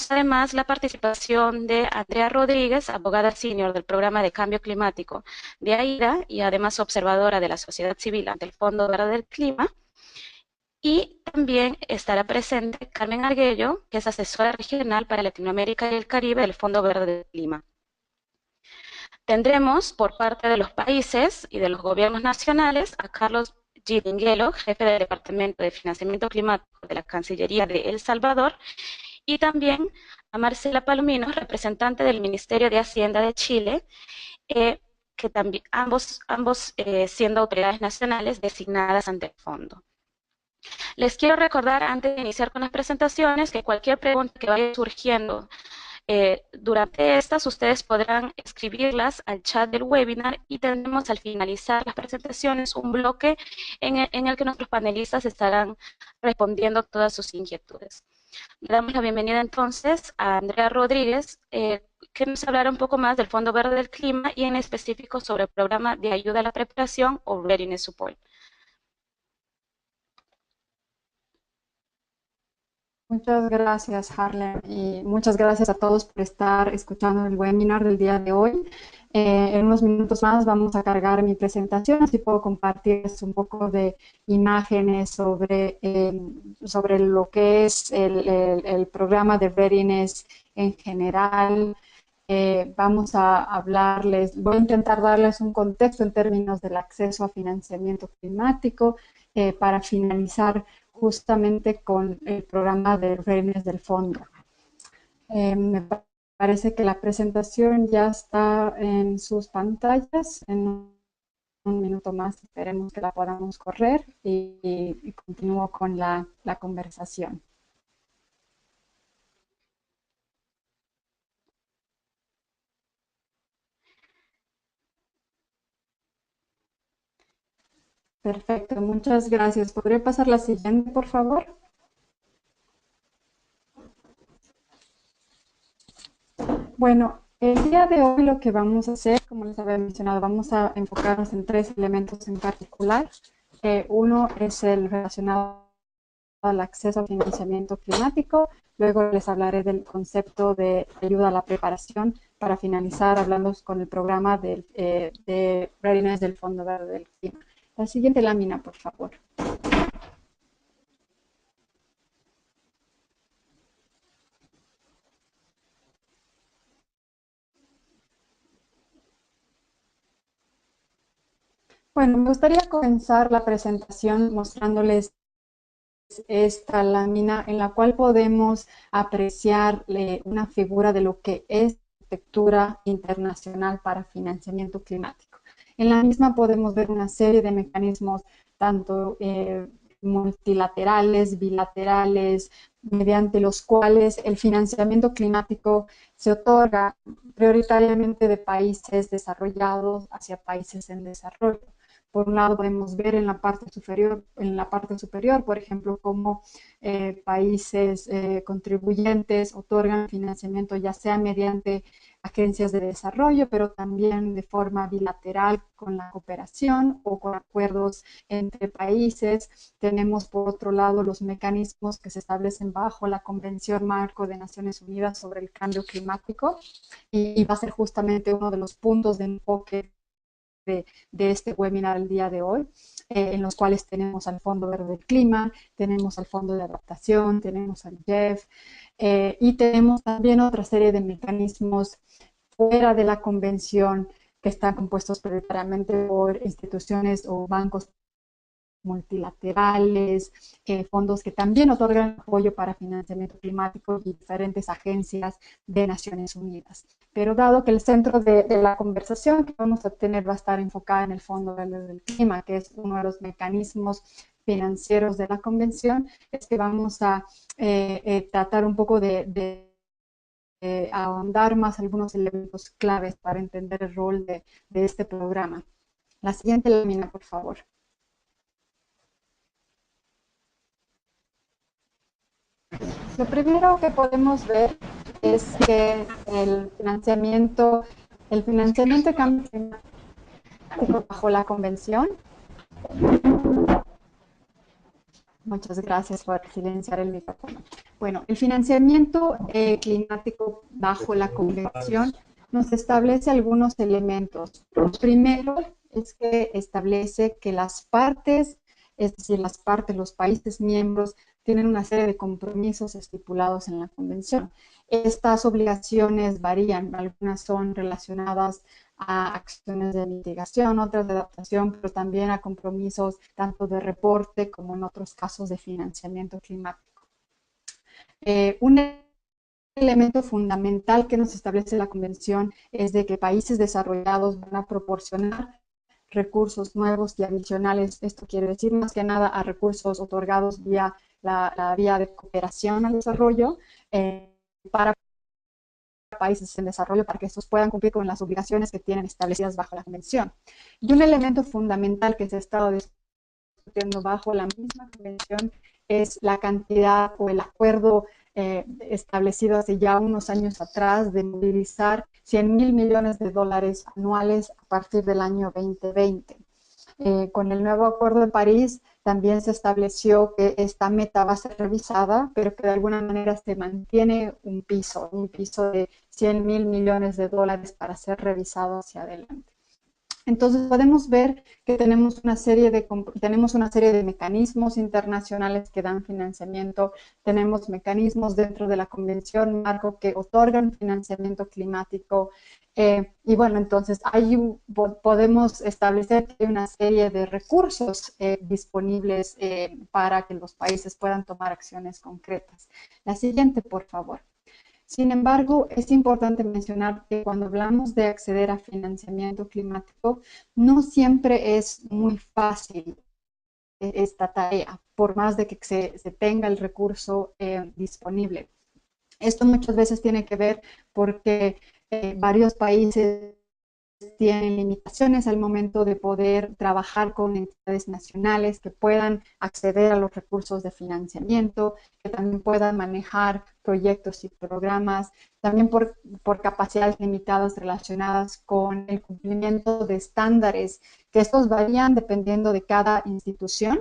además la participación de Andrea Rodríguez, abogada senior del Programa de Cambio Climático de AIDA y además observadora de la sociedad civil ante el Fondo Verde del Clima. Y también estará presente Carmen Arguello, que es asesora regional para Latinoamérica y el Caribe del Fondo Verde del Clima. Tendremos por parte de los países y de los gobiernos nacionales a Carlos Giringuelo, jefe del Departamento de Financiamiento Climático de la Cancillería de El Salvador, y también a Marcela Palomino, representante del Ministerio de Hacienda de Chile, que también, ambos siendo autoridades nacionales designadas ante el fondo. Les quiero recordar, antes de iniciar con las presentaciones, que cualquier pregunta que vaya surgiendo durante estas, ustedes podrán escribirlas al chat del webinar y tendremos al finalizar las presentaciones un bloque en el que nuestros panelistas estarán respondiendo todas sus inquietudes. Le damos la bienvenida entonces a Andrea Rodríguez, que nos hablará un poco más del Fondo Verde del Clima y en específico sobre el programa de ayuda a la preparación o Readiness Support. Muchas gracias, Harlem, y muchas gracias a todos por estar escuchando el webinar del día de hoy. En unos minutos más vamos a cargar mi presentación, así puedo compartirles un poco de imágenes sobre lo que es el programa de Readiness en general. Vamos a hablarles, voy a intentar darles un contexto en términos del acceso a financiamiento climático para finalizar justamente con el programa de rehenes del fondo. Me parece que la presentación ya está en sus pantallas. En un minuto más esperemos que la podamos correr y continúo con la conversación. Perfecto, muchas gracias. ¿Podría pasar la siguiente, por favor? Bueno, el día de hoy lo que vamos a hacer, como les había mencionado, vamos a enfocarnos en tres elementos en particular. Uno es el relacionado al acceso al financiamiento climático. Luego les hablaré del concepto de ayuda a la preparación para finalizar hablando con el programa de Readiness del Fondo Verde del Clima. La siguiente lámina, por favor. Bueno, me gustaría comenzar la presentación mostrándoles esta lámina en la cual podemos apreciar una figura de lo que es arquitectura internacional para financiamiento climático. En la misma podemos ver una serie de mecanismos tanto multilaterales, bilaterales, mediante los cuales el financiamiento climático se otorga prioritariamente de países desarrollados hacia países en desarrollo. Por un lado podemos ver en la parte superior, por ejemplo, cómo países contribuyentes otorgan financiamiento ya sea mediante agencias de desarrollo, pero también de forma bilateral con la cooperación o con acuerdos entre países. Tenemos por otro lado los mecanismos que se establecen bajo la Convención Marco de Naciones Unidas sobre el Cambio Climático y va a ser justamente uno de los puntos de enfoque de este webinar el día de hoy, en los cuales tenemos al Fondo Verde del Clima, tenemos al Fondo de Adaptación, tenemos al GEF y tenemos también otra serie de mecanismos fuera de la convención que están compuestos prioritariamente por instituciones o bancos multilaterales, fondos que también otorgan apoyo para financiamiento climático y diferentes agencias de Naciones Unidas. Pero dado que el centro de la conversación que vamos a tener va a estar enfocada en el Fondo Verde del Clima, que es uno de los mecanismos financieros de la convención, es que vamos a tratar un poco de ahondar más algunos elementos claves para entender el rol de este programa. La siguiente lámina, por favor. Lo primero que podemos ver es que el financiamiento de cambio climático bajo la convención Muchas gracias por silenciar el micrófono. Bueno, el financiamiento climático bajo la Convención nos establece algunos elementos. Lo primero es que establece que las partes, es decir, las partes, los países miembros, tienen una serie de compromisos estipulados en la Convención. Estas obligaciones varían, algunas son relacionadas a acciones de mitigación, otras de adaptación, pero también a compromisos tanto de reporte como en otros casos de financiamiento climático. Un elemento fundamental que nos establece la Convención es de que países desarrollados van a proporcionar recursos nuevos y adicionales. Esto quiere decir más que nada a recursos otorgados vía la vía de cooperación al desarrollo para países en desarrollo para que estos puedan cumplir con las obligaciones que tienen establecidas bajo la Convención. Y un elemento fundamental que se ha estado discutiendo bajo la misma Convención es la cantidad o el acuerdo establecido hace ya unos años atrás de movilizar 100.000 millones de dólares anuales a partir del año 2020. Con el nuevo Acuerdo de París también se estableció que esta meta va a ser revisada, pero que de alguna manera se mantiene un piso de 100.000 millones de dólares para ser revisado hacia adelante. Entonces podemos ver que tenemos una serie de mecanismos internacionales que dan financiamiento, tenemos mecanismos dentro de la Convención Marco que otorgan financiamiento climático y bueno, entonces podemos establecer que hay una serie de recursos disponibles para que los países puedan tomar acciones concretas. La siguiente, por favor. Sin embargo, es importante mencionar que cuando hablamos de acceder a financiamiento climático, no siempre es muy fácil esta tarea, por más de que se tenga el recurso disponible. Esto muchas veces tiene que ver porque varios países tienen limitaciones al momento de poder trabajar con entidades nacionales que puedan acceder a los recursos de financiamiento, que también puedan manejar proyectos y programas, también por capacidades limitadas relacionadas con el cumplimiento de estándares, que estos varían dependiendo de cada institución,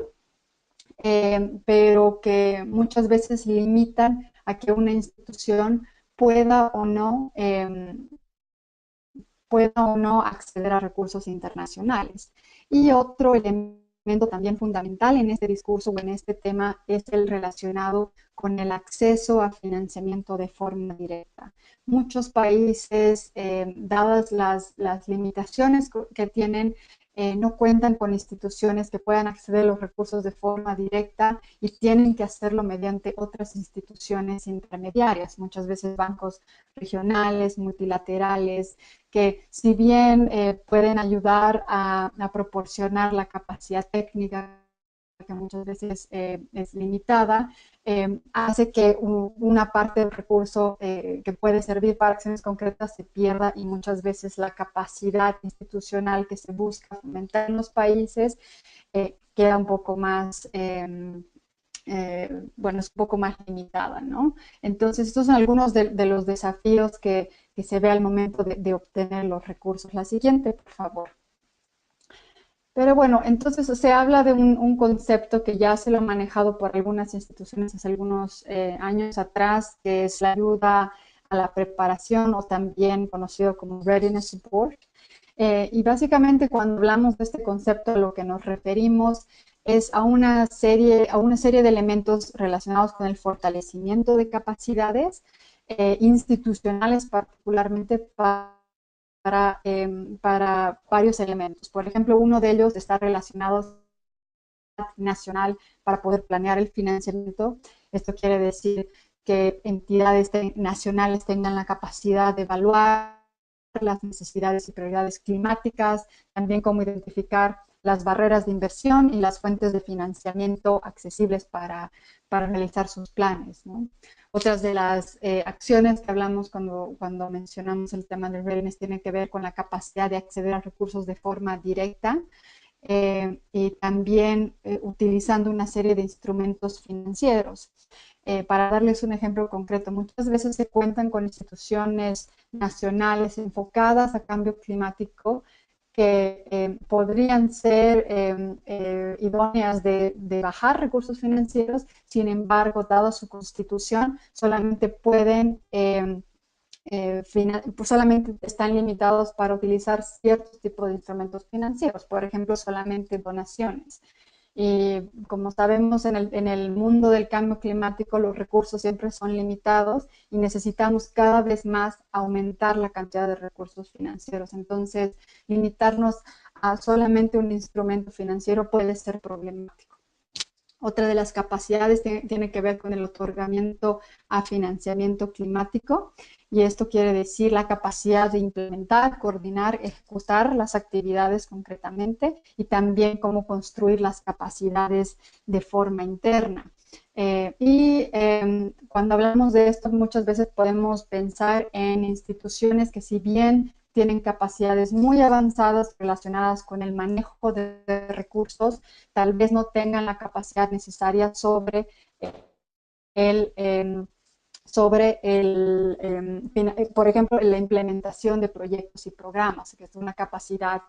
pero que muchas veces limitan a que una institución pueda o no acceder a recursos internacionales. Y otro elemento también fundamental en este discurso o en este tema es el relacionado con el acceso a financiamiento de forma directa. Muchos países, dadas las limitaciones que tienen, no cuentan con instituciones que puedan acceder a los recursos de forma directa y tienen que hacerlo mediante otras instituciones intermediarias, muchas veces bancos regionales, multilaterales, que si bien pueden ayudar a proporcionar la capacidad técnica que muchas veces es limitada, hace que una parte del recurso que puede servir para acciones concretas se pierda y muchas veces la capacidad institucional que se busca fomentar en los países queda un poco más bueno, es un poco más limitada, ¿no? Entonces, estos son algunos de los desafíos que se ve al momento de obtener los recursos. La siguiente, por favor. Pero bueno, entonces se habla de un concepto que ya se lo ha manejado por algunas instituciones hace algunos años atrás, que es la ayuda a la preparación o también conocido como Readiness Support. Y básicamente cuando hablamos de este concepto a lo que nos referimos es a una serie de elementos relacionados con el fortalecimiento de capacidades institucionales, particularmente para varios elementos. Por ejemplo, uno de ellos está relacionado nacional para poder planear el financiamiento. Esto quiere decir que entidades nacionales tengan la capacidad de evaluar las necesidades y prioridades climáticas, también cómo identificar las barreras de inversión y las fuentes de financiamiento accesibles para realizar sus planes, ¿no? Otras de las acciones que hablamos cuando mencionamos el tema del readiness tienen que ver con la capacidad de acceder a recursos de forma directa y también utilizando una serie de instrumentos financieros. Para darles un ejemplo concreto, muchas veces se cuentan con instituciones nacionales enfocadas a cambio climático que podrían ser idóneas de bajar recursos financieros. Sin embargo, dado su constitución, solamente pueden pues solamente están limitados para utilizar ciertos tipos de instrumentos financieros, por ejemplo, solamente donaciones. Y como sabemos, en el mundo del cambio climático los recursos siempre son limitados y necesitamos cada vez más aumentar la cantidad de recursos financieros. Entonces, limitarnos a solamente un instrumento financiero puede ser problemático. Otra de las capacidades tiene que ver con el otorgamiento a financiamiento climático, y esto quiere decir la capacidad de implementar, coordinar, ejecutar las actividades concretamente, y también cómo construir las capacidades de forma interna. Cuando hablamos de esto, muchas veces podemos pensar en instituciones que, si bien tienen capacidades muy avanzadas relacionadas con el manejo de recursos, tal vez no tengan la capacidad necesaria el, eh, por ejemplo, la implementación de proyectos y programas, que es una capacidad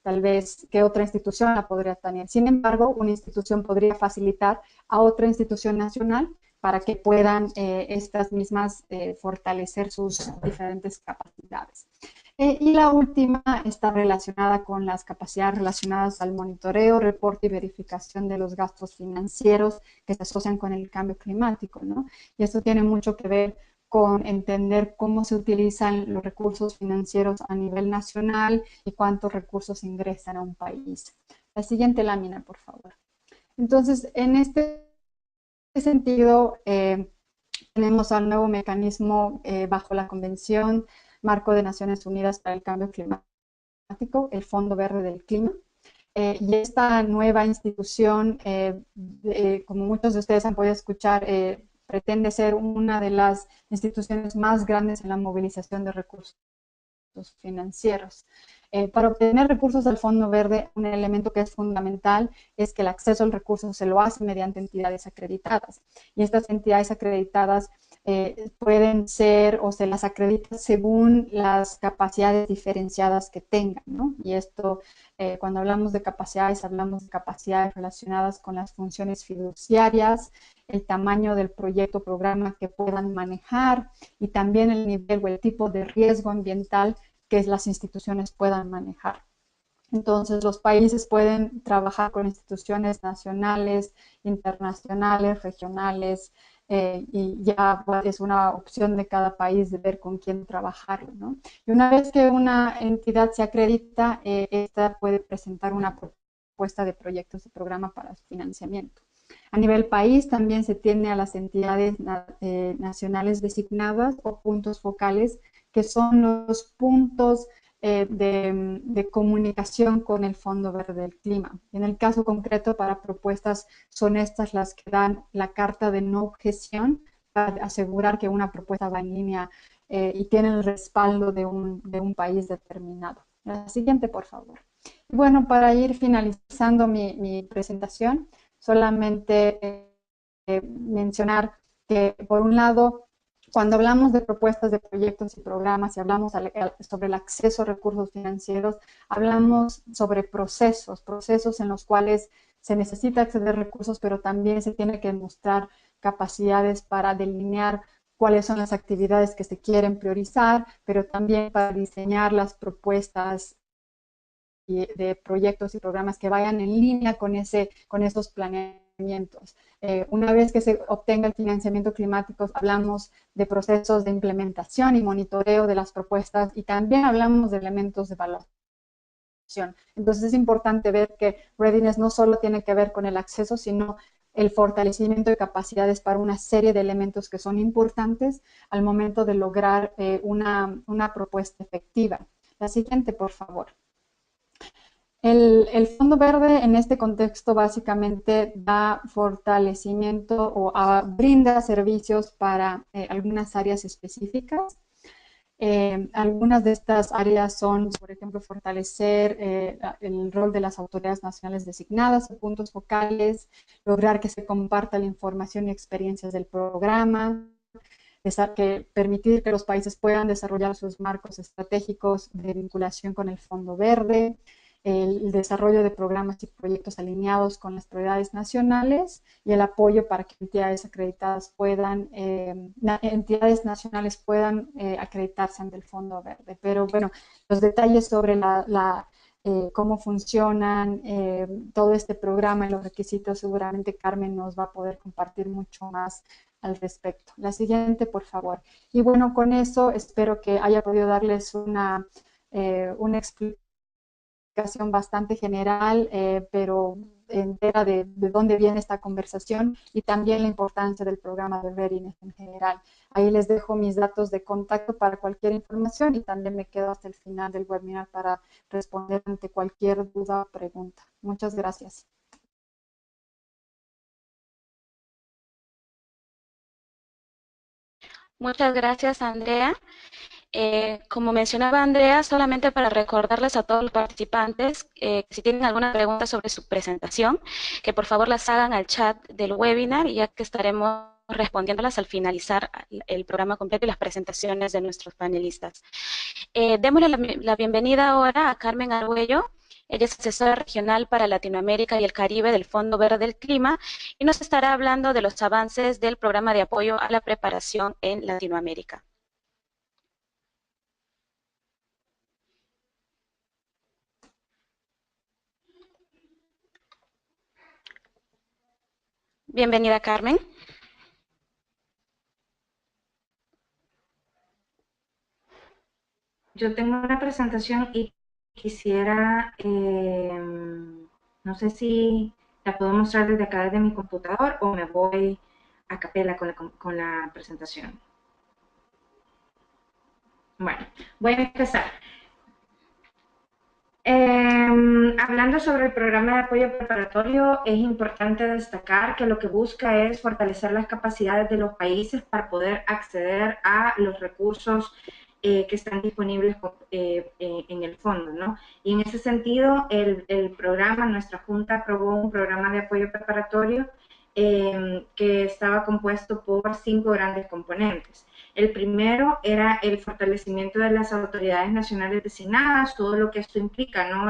tal vez que otra institución la podría tener. Sin embargo, una institución podría facilitar a otra institución nacional para que puedan estas mismas fortalecer sus diferentes capacidades. Y la última está relacionada con las capacidades relacionadas al monitoreo, reporte y verificación de los gastos financieros que se asocian con el cambio climático, ¿no? Y esto tiene mucho que ver con entender cómo se utilizan los recursos financieros a nivel nacional y cuántos recursos ingresan a un país. La siguiente lámina, por favor. Entonces, en este sentido, tenemos al nuevo mecanismo bajo la Convención Marco de Naciones Unidas para el Cambio Climático, el Fondo Verde del Clima. Y esta nueva institución, como muchos de ustedes han podido escuchar, pretende ser una de las instituciones más grandes en la movilización de recursos financieros. Para obtener recursos del Fondo Verde, un elemento que es fundamental es que el acceso al recurso se lo hace mediante entidades acreditadas. Y estas entidades acreditadas pueden ser, o se las acredita según las capacidades diferenciadas que tengan, ¿no? Y esto, cuando hablamos de capacidades relacionadas con las funciones fiduciarias, el tamaño del proyecto o programa que puedan manejar, y también el nivel o el tipo de riesgo ambiental que las instituciones puedan manejar. Entonces, los países pueden trabajar con instituciones nacionales, internacionales, regionales, y ya es una opción de cada país de ver con quién trabajarlo, ¿no? Y una vez que una entidad se acredita, esta puede presentar una propuesta de proyectos y programa para su financiamiento. A nivel país también se tiene a las entidades nacionales designadas o puntos focales, que son los puntos de comunicación con el Fondo Verde del Clima. En el caso concreto, para propuestas, son estas las que dan la carta de no objeción para asegurar que una propuesta va en línea y tiene el respaldo de un país determinado. La siguiente, por favor. Bueno, para ir finalizando mi presentación, solamente mencionar que, por un lado, cuando hablamos de propuestas de proyectos y programas y hablamos sobre el acceso a recursos financieros, hablamos sobre procesos en los cuales se necesita acceder a recursos, pero también se tiene que mostrar capacidades para delinear cuáles son las actividades que se quieren priorizar, pero también para diseñar las propuestas de proyectos y programas que vayan en línea con esos planeamientos. Una vez que se obtenga el financiamiento climático, hablamos de procesos de implementación y monitoreo de las propuestas, y también hablamos de elementos de evaluación. Entonces, es importante ver que Readiness no solo tiene que ver con el acceso, sino el fortalecimiento de capacidades para una serie de elementos que son importantes al momento de lograr una propuesta efectiva. La siguiente, por favor. El Fondo Verde en este contexto básicamente da fortalecimiento o brinda servicios para algunas áreas específicas. Algunas de estas áreas son, por ejemplo, fortalecer el rol de las autoridades nacionales designadas o puntos focales, lograr que se comparta la información y experiencias del programa, que permitir que los países puedan desarrollar sus marcos estratégicos de vinculación con el Fondo Verde, el desarrollo de programas y proyectos alineados con las prioridades nacionales y el apoyo para que entidades acreditadas puedan, entidades nacionales puedan acreditarse ante el Fondo Verde. Pero bueno, los detalles sobre cómo funcionan todo este programa y los requisitos, seguramente Carmen nos va a poder compartir mucho más al respecto. La siguiente, por favor. Y bueno, con eso espero que haya podido darles una explicación bastante general, pero entera de dónde viene esta conversación y también la importancia del programa de Readiness en general. Ahí les dejo mis datos de contacto para cualquier información y también me quedo hasta el final del webinar para responder ante cualquier duda o pregunta. Muchas gracias. Muchas gracias, Andrea. Como mencionaba Andrea, solamente para recordarles a todos los participantes que si tienen alguna pregunta sobre su presentación, que por favor las hagan al chat del webinar, ya que estaremos respondiéndolas al finalizar el programa completo y las presentaciones de nuestros panelistas. Démosle la bienvenida ahora a Carmen Argüello. Ella es asesora regional para Latinoamérica y el Caribe del Fondo Verde del Clima y nos estará hablando de los avances del programa de apoyo a la preparación en Latinoamérica. Bienvenida, Carmen. Yo tengo una presentación y quisiera, no sé si la puedo mostrar desde acá, desde mi computador, o me voy a capela con la presentación. Bueno, voy a empezar. Hablando sobre el programa de apoyo preparatorio, es importante destacar que lo que busca es fortalecer las capacidades de los países para poder acceder a los recursos que están disponibles en el fondo, ¿no? Y en ese sentido, el programa, nuestra Junta aprobó un programa de apoyo preparatorio que estaba compuesto por 5 grandes componentes. El primero era el fortalecimiento de las autoridades nacionales designadas, todo lo que esto implica, ¿no?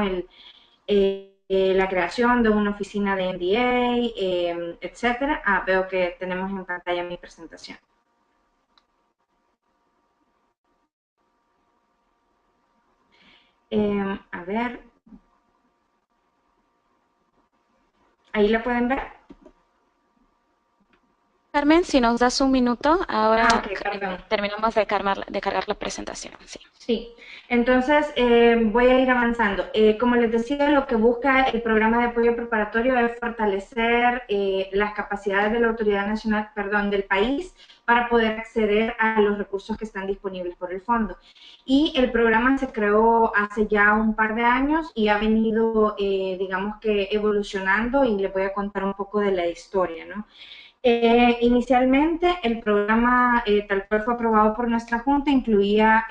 La creación de una oficina de NDA, etcétera. Veo que tenemos en pantalla mi presentación. A ver. ¿Ahí la pueden ver? Carmen, si nos das un minuto, ahora okay, terminamos de cargar la presentación. Sí. Sí, entonces voy a ir avanzando. Como les decía, lo que busca el programa de apoyo preparatorio es fortalecer las capacidades de la autoridad nacional, perdón, del país para poder acceder a los recursos que están disponibles por el fondo. Y el programa se creó hace ya un par de años y ha venido, digamos que evolucionando, y les voy a contar un poco de la historia, ¿no? Inicialmente el programa tal cual fue aprobado por nuestra Junta incluía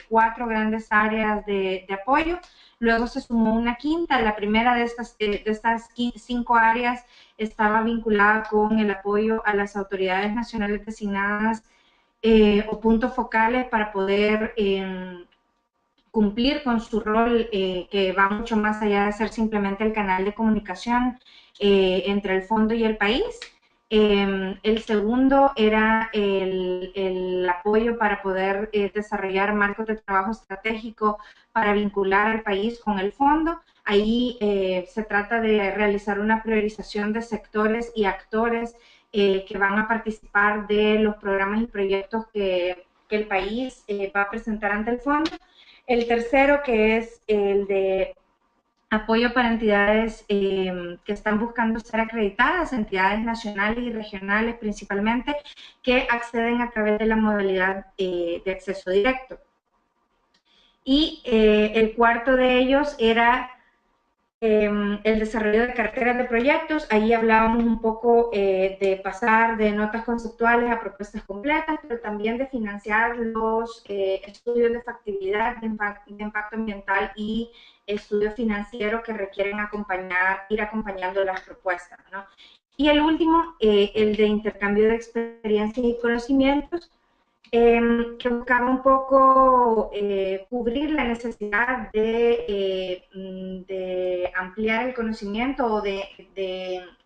4 grandes áreas de apoyo, luego se sumó una quinta. La primera de estas 5 áreas estaba vinculada con el apoyo a las autoridades nacionales designadas o puntos focales para poder cumplir con su rol que va mucho más allá de ser simplemente el canal de comunicación entre el fondo y el país. El segundo era el apoyo para poder desarrollar marcos de trabajo estratégico para vincular al país con el fondo. Ahí se trata de realizar una priorización de sectores y actores que van a participar de los programas y proyectos que el país va a presentar ante el fondo. El tercero, que es el de apoyo para entidades que están buscando ser acreditadas, entidades nacionales y regionales principalmente, que acceden a través de la modalidad de acceso directo. Y el cuarto de ellos era el desarrollo de carteras de proyectos. Ahí hablábamos un poco de pasar de notas conceptuales a propuestas completas, pero también de financiar los estudios de factibilidad, de impacto ambiental y estudios financieros que requieren ir acompañando las propuestas, ¿no? Y el último, el de intercambio de experiencias y conocimientos, que buscaba un poco cubrir la necesidad de ampliar el conocimiento o de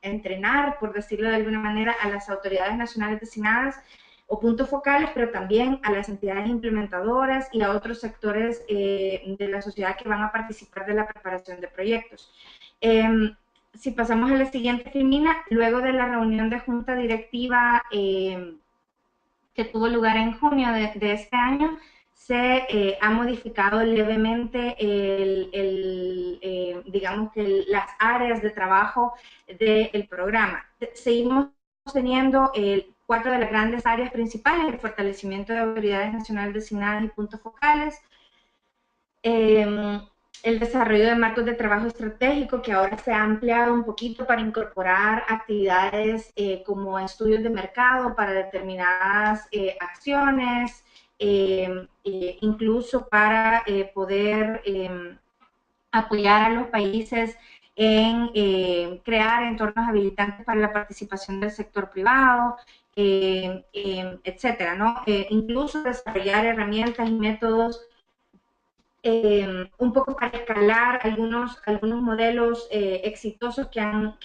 entrenar, por decirlo de alguna manera, a las autoridades nacionales designadas o puntos focales, pero también a las entidades implementadoras y a otros sectores de la sociedad que van a participar de la preparación de proyectos. Si pasamos a la siguiente, Filmina, luego de la reunión de junta directiva que tuvo lugar en junio de este año, se ha modificado levemente digamos que las áreas de trabajo del programa. Seguimos teniendo 4 de las grandes áreas principales: el fortalecimiento de autoridades nacionales designadas y puntos focales, el desarrollo de marcos de trabajo estratégico, que ahora se ha ampliado un poquito para incorporar actividades como estudios de mercado para determinadas acciones, incluso para poder apoyar a los países en crear entornos habilitantes para la participación del sector privado, etcétera, ¿no? Incluso desarrollar herramientas y métodos un poco para escalar algunos modelos exitosos que han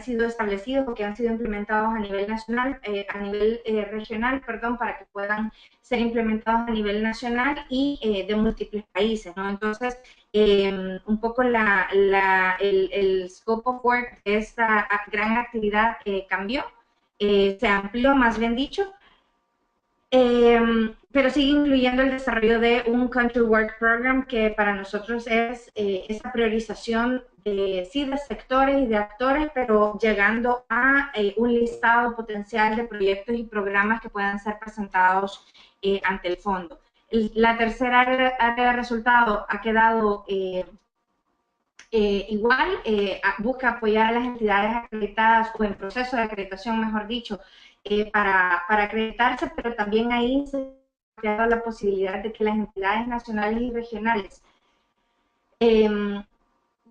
sido establecidos o que han sido implementados a nivel nacional, regional, perdón, para que puedan ser implementados a nivel nacional y de múltiples países, ¿no? Entonces, un poco el scope of work de esta gran actividad cambió, se amplió, más bien dicho, pero sigue incluyendo el desarrollo de un Country Work Program, que para nosotros es esa priorización de sectores y de actores, pero llegando a un listado potencial de proyectos y programas que puedan ser presentados ante el fondo. La tercera área de resultado ha quedado igual, busca apoyar a las entidades acreditadas o en proceso de acreditación, mejor dicho, para acreditarse, pero también ahí se ha creado la posibilidad de que las entidades nacionales y regionales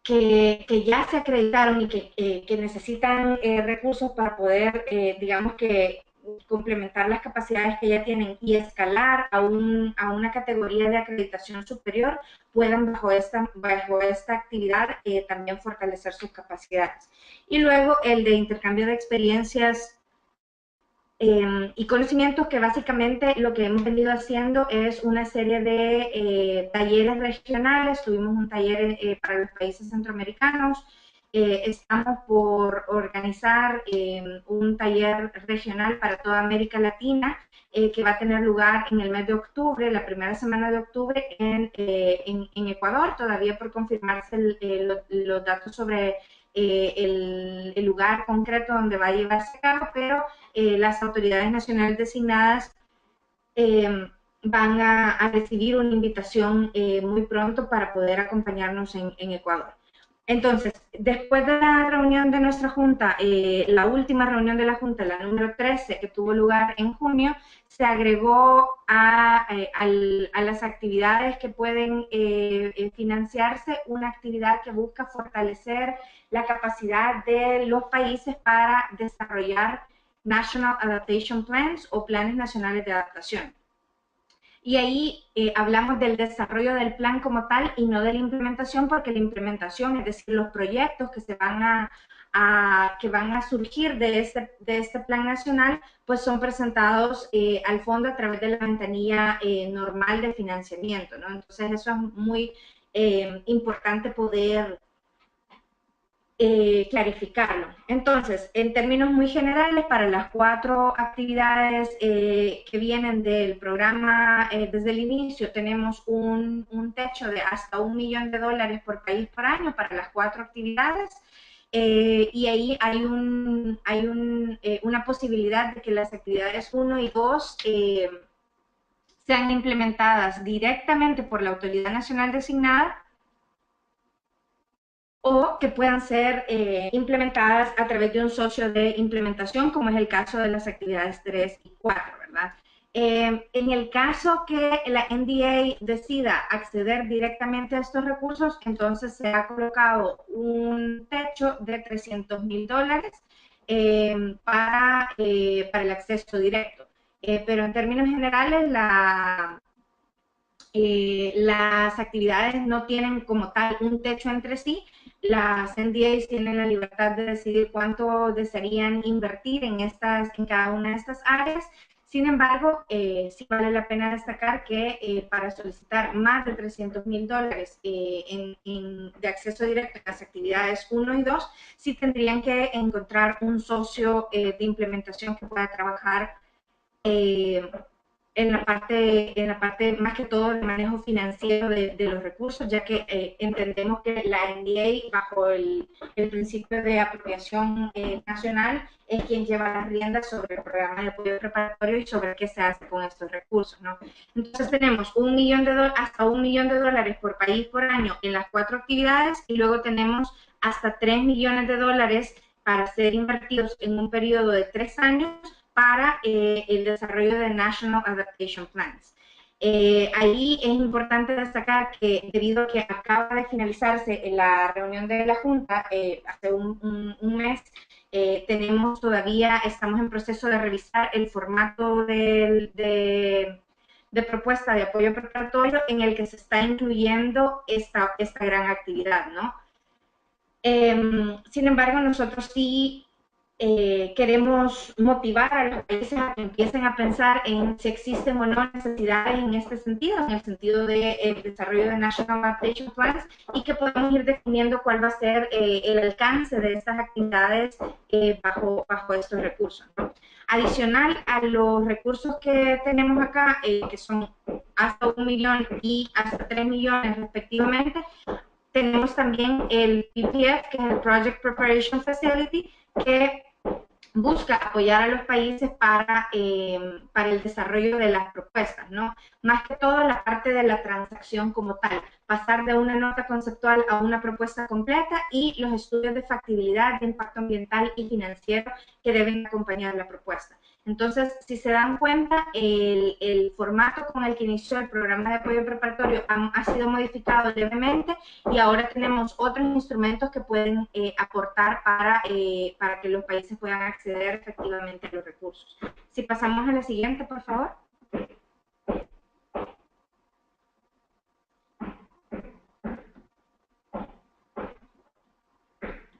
que ya se acreditaron y que necesitan recursos para poder, digamos que, complementar las capacidades que ya tienen y escalar a una categoría de acreditación superior, puedan bajo esta actividad también fortalecer sus capacidades. Y luego el de intercambio de experiencias y conocimientos, que básicamente lo que hemos venido haciendo es una serie de talleres regionales. Tuvimos un taller para los países centroamericanos, estamos por organizar un taller regional para toda América Latina, que va a tener lugar en el mes de octubre, la primera semana de octubre en Ecuador, todavía por confirmarse los datos sobre el lugar concreto donde va a llevarse a cabo, pero las autoridades nacionales designadas van a recibir una invitación muy pronto para poder acompañarnos en Ecuador. Entonces, después de la reunión de nuestra Junta, la última reunión de la Junta, la número 13, que tuvo lugar en junio, se agregó a las actividades que pueden financiarse una actividad que busca fortalecer la capacidad de los países para desarrollar National Adaptation Plans o planes nacionales de adaptación. Y ahí hablamos del desarrollo del plan como tal y no de la implementación, porque la implementación, es decir, los proyectos que van a surgir de este plan nacional, pues son presentados al fondo a través de la ventanilla normal de financiamiento, ¿no? Entonces eso es muy importante poder clarificarlo. Entonces, en términos muy generales, para las 4 actividades que vienen del programa desde el inicio, tenemos un techo de hasta $1 millón por país por año para las 4 actividades. Y ahí hay una posibilidad de que las actividades 1 y 2 sean implementadas directamente por la autoridad nacional designada, o que puedan ser implementadas a través de un socio de implementación, como es el caso de las actividades 3 y 4, ¿verdad? En el caso que la NDA decida acceder directamente a estos recursos, entonces se ha colocado un techo de $300,000 para el acceso directo. pero en términos generales las actividades no tienen como tal un techo entre sí. Las NDAs tienen la libertad de decidir cuánto desearían invertir en cada una de estas áreas. Sin embargo, sí vale la pena destacar que para solicitar más de $300,000 de acceso directo a las actividades 1 y 2, sí tendrían que encontrar un socio de implementación que pueda trabajar en la parte más que todo de manejo financiero de los recursos, ya que entendemos que la NDA, bajo el principio de apropiación nacional, es quien lleva las riendas sobre el programa de apoyo preparatorio y sobre qué se hace con estos recursos, ¿no? Entonces tenemos hasta $1 millón por país por año en las 4 actividades, y luego tenemos hasta $3 millones para ser invertidos en un periodo de 3 años para el desarrollo de National Adaptation Plans. Ahí es importante destacar que debido a que acaba de finalizarse en la reunión de la Junta hace un mes, estamos en proceso de revisar el formato de propuesta de apoyo preparatorio en el que se está incluyendo esta gran actividad, ¿no? Sin embargo, nosotros sí queremos motivar a los países a que empiecen a pensar en si existen o no necesidades en este sentido, en el sentido del desarrollo de National Adaptation Plans, y que podemos ir definiendo cuál va a ser el alcance de estas actividades bajo estos recursos, ¿no? Adicional a los recursos que tenemos acá, que son hasta 1 millón y hasta 3 millones respectivamente, tenemos también el PPF, que es el Project Preparation Facility, que busca apoyar a los países para el desarrollo de las propuestas, ¿no? Más que todo la parte de la transacción como tal, pasar de una nota conceptual a una propuesta completa, y los estudios de factibilidad, de impacto ambiental y financiero que deben acompañar la propuesta. Entonces, si se dan cuenta, el formato con el que inició el programa de apoyo preparatorio ha sido modificado levemente, y ahora tenemos otros instrumentos que pueden aportar para que los países puedan acceder efectivamente a los recursos. Si pasamos a la siguiente, por favor.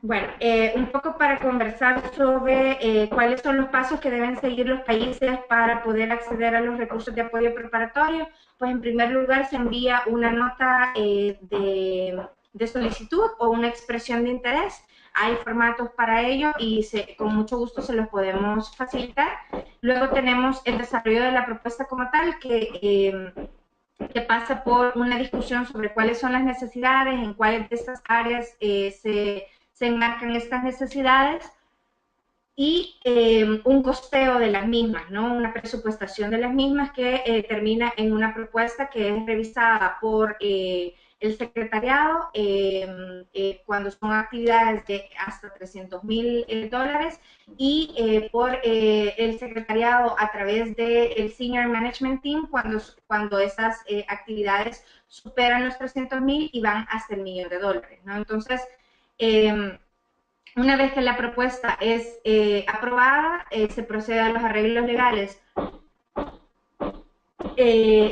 Bueno, un poco para conversar sobre cuáles son los pasos que deben seguir los países para poder acceder a los recursos de apoyo preparatorio. Pues en primer lugar se envía una nota de solicitud o una expresión de interés. Hay formatos para ello y con mucho gusto se los podemos facilitar. Luego tenemos el desarrollo de la propuesta como tal, que pasa por una discusión sobre cuáles son las necesidades, en cuáles de estas áreas se enmarcan estas necesidades, y un costeo de las mismas, ¿no? Una presupuestación de las mismas que termina en una propuesta que es revisada por el secretariado cuando son actividades de hasta $300,000, y por el secretariado a través del Senior Management Team cuando esas actividades superan los 300,000 y van hasta $1 millón, ¿no? Entonces, una vez que la propuesta es aprobada, se procede a los arreglos legales,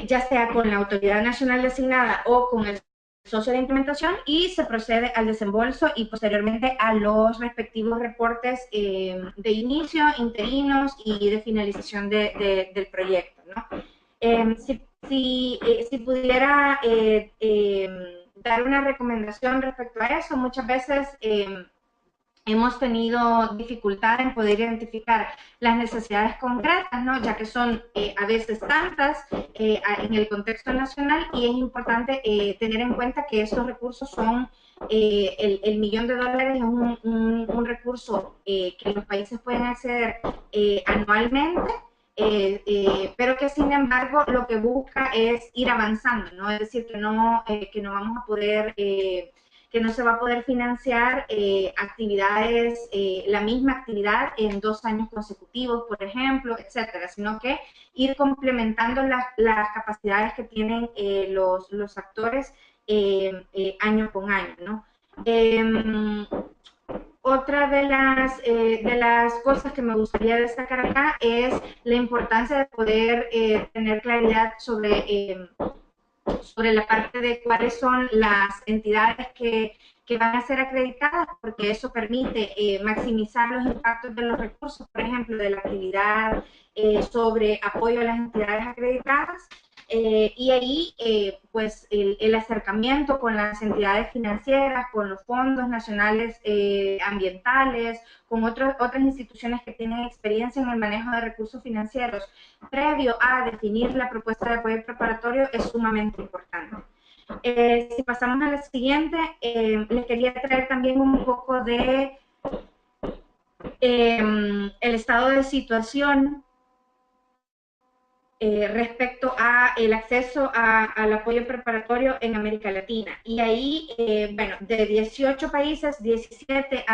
ya sea con la autoridad nacional designada o con el socio de implementación, y se procede al desembolso y posteriormente a los respectivos reportes de inicio, interinos y de finalización del proyecto, ¿no? Si pudiera dar una recomendación respecto a eso, muchas veces hemos tenido dificultad en poder identificar las necesidades concretas, ¿no? Ya que son a veces tantas en el contexto nacional, y es importante tener en cuenta que estos recursos son, el $1 millón es un recurso que los países pueden acceder anualmente, pero que sin embargo lo que busca es ir avanzando, ¿no? Es decir, que no vamos a poder que no se va a poder financiar actividades, la misma actividad en 2 años consecutivos, por ejemplo, etcétera, sino que ir complementando las capacidades que tienen los actores año con año, ¿no? Otra de las cosas que me gustaría destacar acá es la importancia de poder tener claridad sobre la parte de cuáles son las entidades que van a ser acreditadas, porque eso permite maximizar los impactos de los recursos, por ejemplo, de la actividad sobre apoyo a las entidades acreditadas. Y ahí, pues, el acercamiento con las entidades financieras, con los fondos nacionales ambientales, con otras instituciones que tienen experiencia en el manejo de recursos financieros, previo a definir la propuesta de apoyo preparatorio, es sumamente importante. Si pasamos a la siguiente, les quería traer también un poco de el estado de situación respecto a el acceso al apoyo preparatorio en América Latina. Y ahí, bueno, de 18 países, 17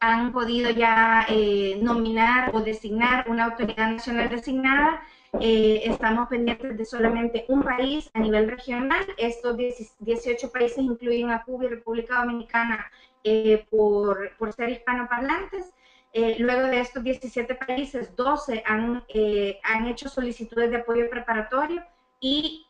han podido ya nominar o designar una autoridad nacional designada. Estamos pendientes de solamente un país a nivel regional. Estos 18 países incluyen a Cuba y República Dominicana por ser hispanoparlantes. Luego de estos 17 países, 12 han hecho solicitudes de apoyo preparatorio y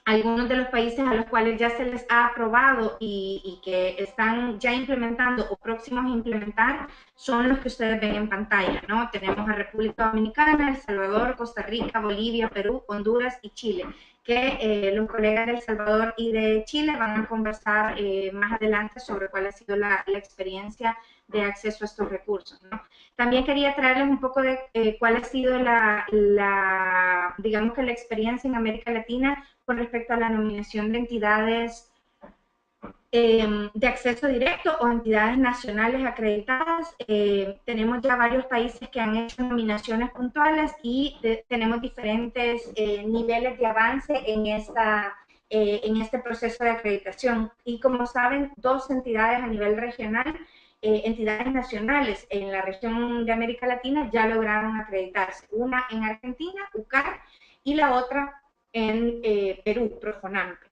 algunos de los países a los cuales ya se les ha aprobado y que están ya implementando o próximos a implementar son los que ustedes ven en pantalla, ¿no? Tenemos a República Dominicana, El Salvador, Costa Rica, Bolivia, Perú, Honduras y Chile, que los colegas de El Salvador y de Chile van a conversar más adelante sobre cuál ha sido la experiencia de acceso a estos recursos, ¿no? También quería traerles un poco de cuál ha sido digamos que la experiencia en América Latina con respecto a la nominación de entidades de acceso directo o entidades nacionales acreditadas. Tenemos ya varios países que han hecho nominaciones puntuales y tenemos diferentes niveles de avance en este proceso de acreditación. Y como saben, dos entidades a nivel regional, entidades nacionales en la región de América Latina ya lograron acreditarse. Una en Argentina, UCAR, y la otra en Perú, Profonampe.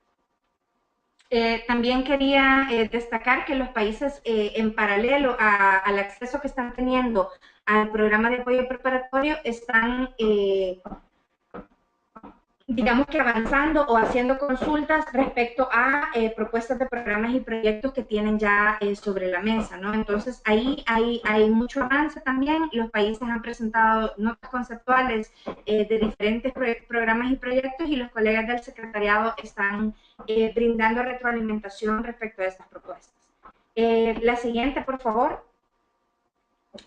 También quería destacar que los países en paralelo al acceso que están teniendo al programa de apoyo preparatorio están digamos que avanzando o haciendo consultas respecto a propuestas de programas y proyectos que tienen ya sobre la mesa, ¿no? Entonces, ahí hay mucho avance también. Los países han presentado notas conceptuales de diferentes programas y proyectos y los colegas del secretariado están brindando retroalimentación respecto a estas propuestas. La siguiente, por favor.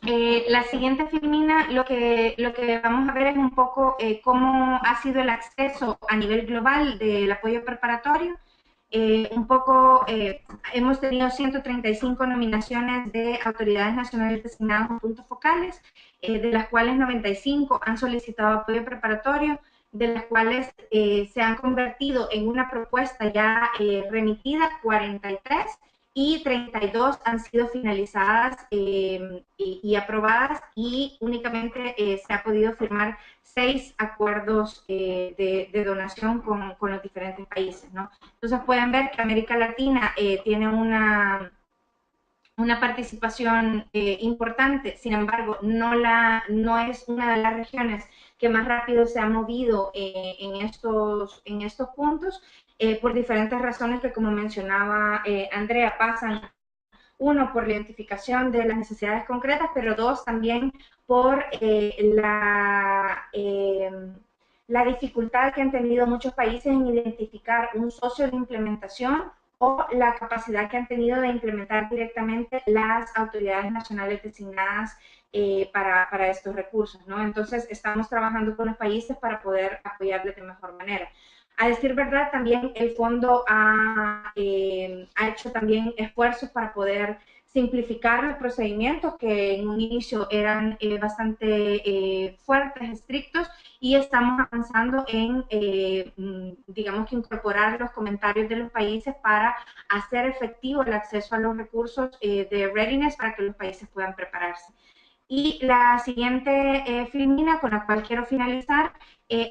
La siguiente, Filmina, lo que vamos a ver es un poco cómo ha sido el acceso a nivel global del apoyo preparatorio. Hemos tenido 135 nominaciones de autoridades nacionales designadas con puntos focales, de las cuales 95 han solicitado apoyo preparatorio, de las cuales se han convertido en una propuesta ya remitida 43, y 32 han sido finalizadas y aprobadas, y únicamente se ha podido firmar 6 acuerdos de donación con los diferentes países, ¿no? Entonces pueden ver que América Latina tiene una participación importante. Sin embargo, no es una de las regiones que más rápido se ha movido en estos puntos, por diferentes razones que, como mencionaba Andrea, pasan, uno, por la identificación de las necesidades concretas, pero dos, también por la dificultad que han tenido muchos países en identificar un socio de implementación, o la capacidad que han tenido de implementar directamente las autoridades nacionales designadas para estos recursos, ¿no? Entonces, estamos trabajando con los países para poder apoyarles de mejor manera. A decir verdad, también el fondo ha hecho también esfuerzos para poder simplificar los procedimientos que en un inicio eran bastante fuertes, estrictos, y estamos avanzando en, digamos que incorporar los comentarios de los países para hacer efectivo el acceso a los recursos de readiness para que los países puedan prepararse. Y la siguiente filmina con la cual quiero finalizar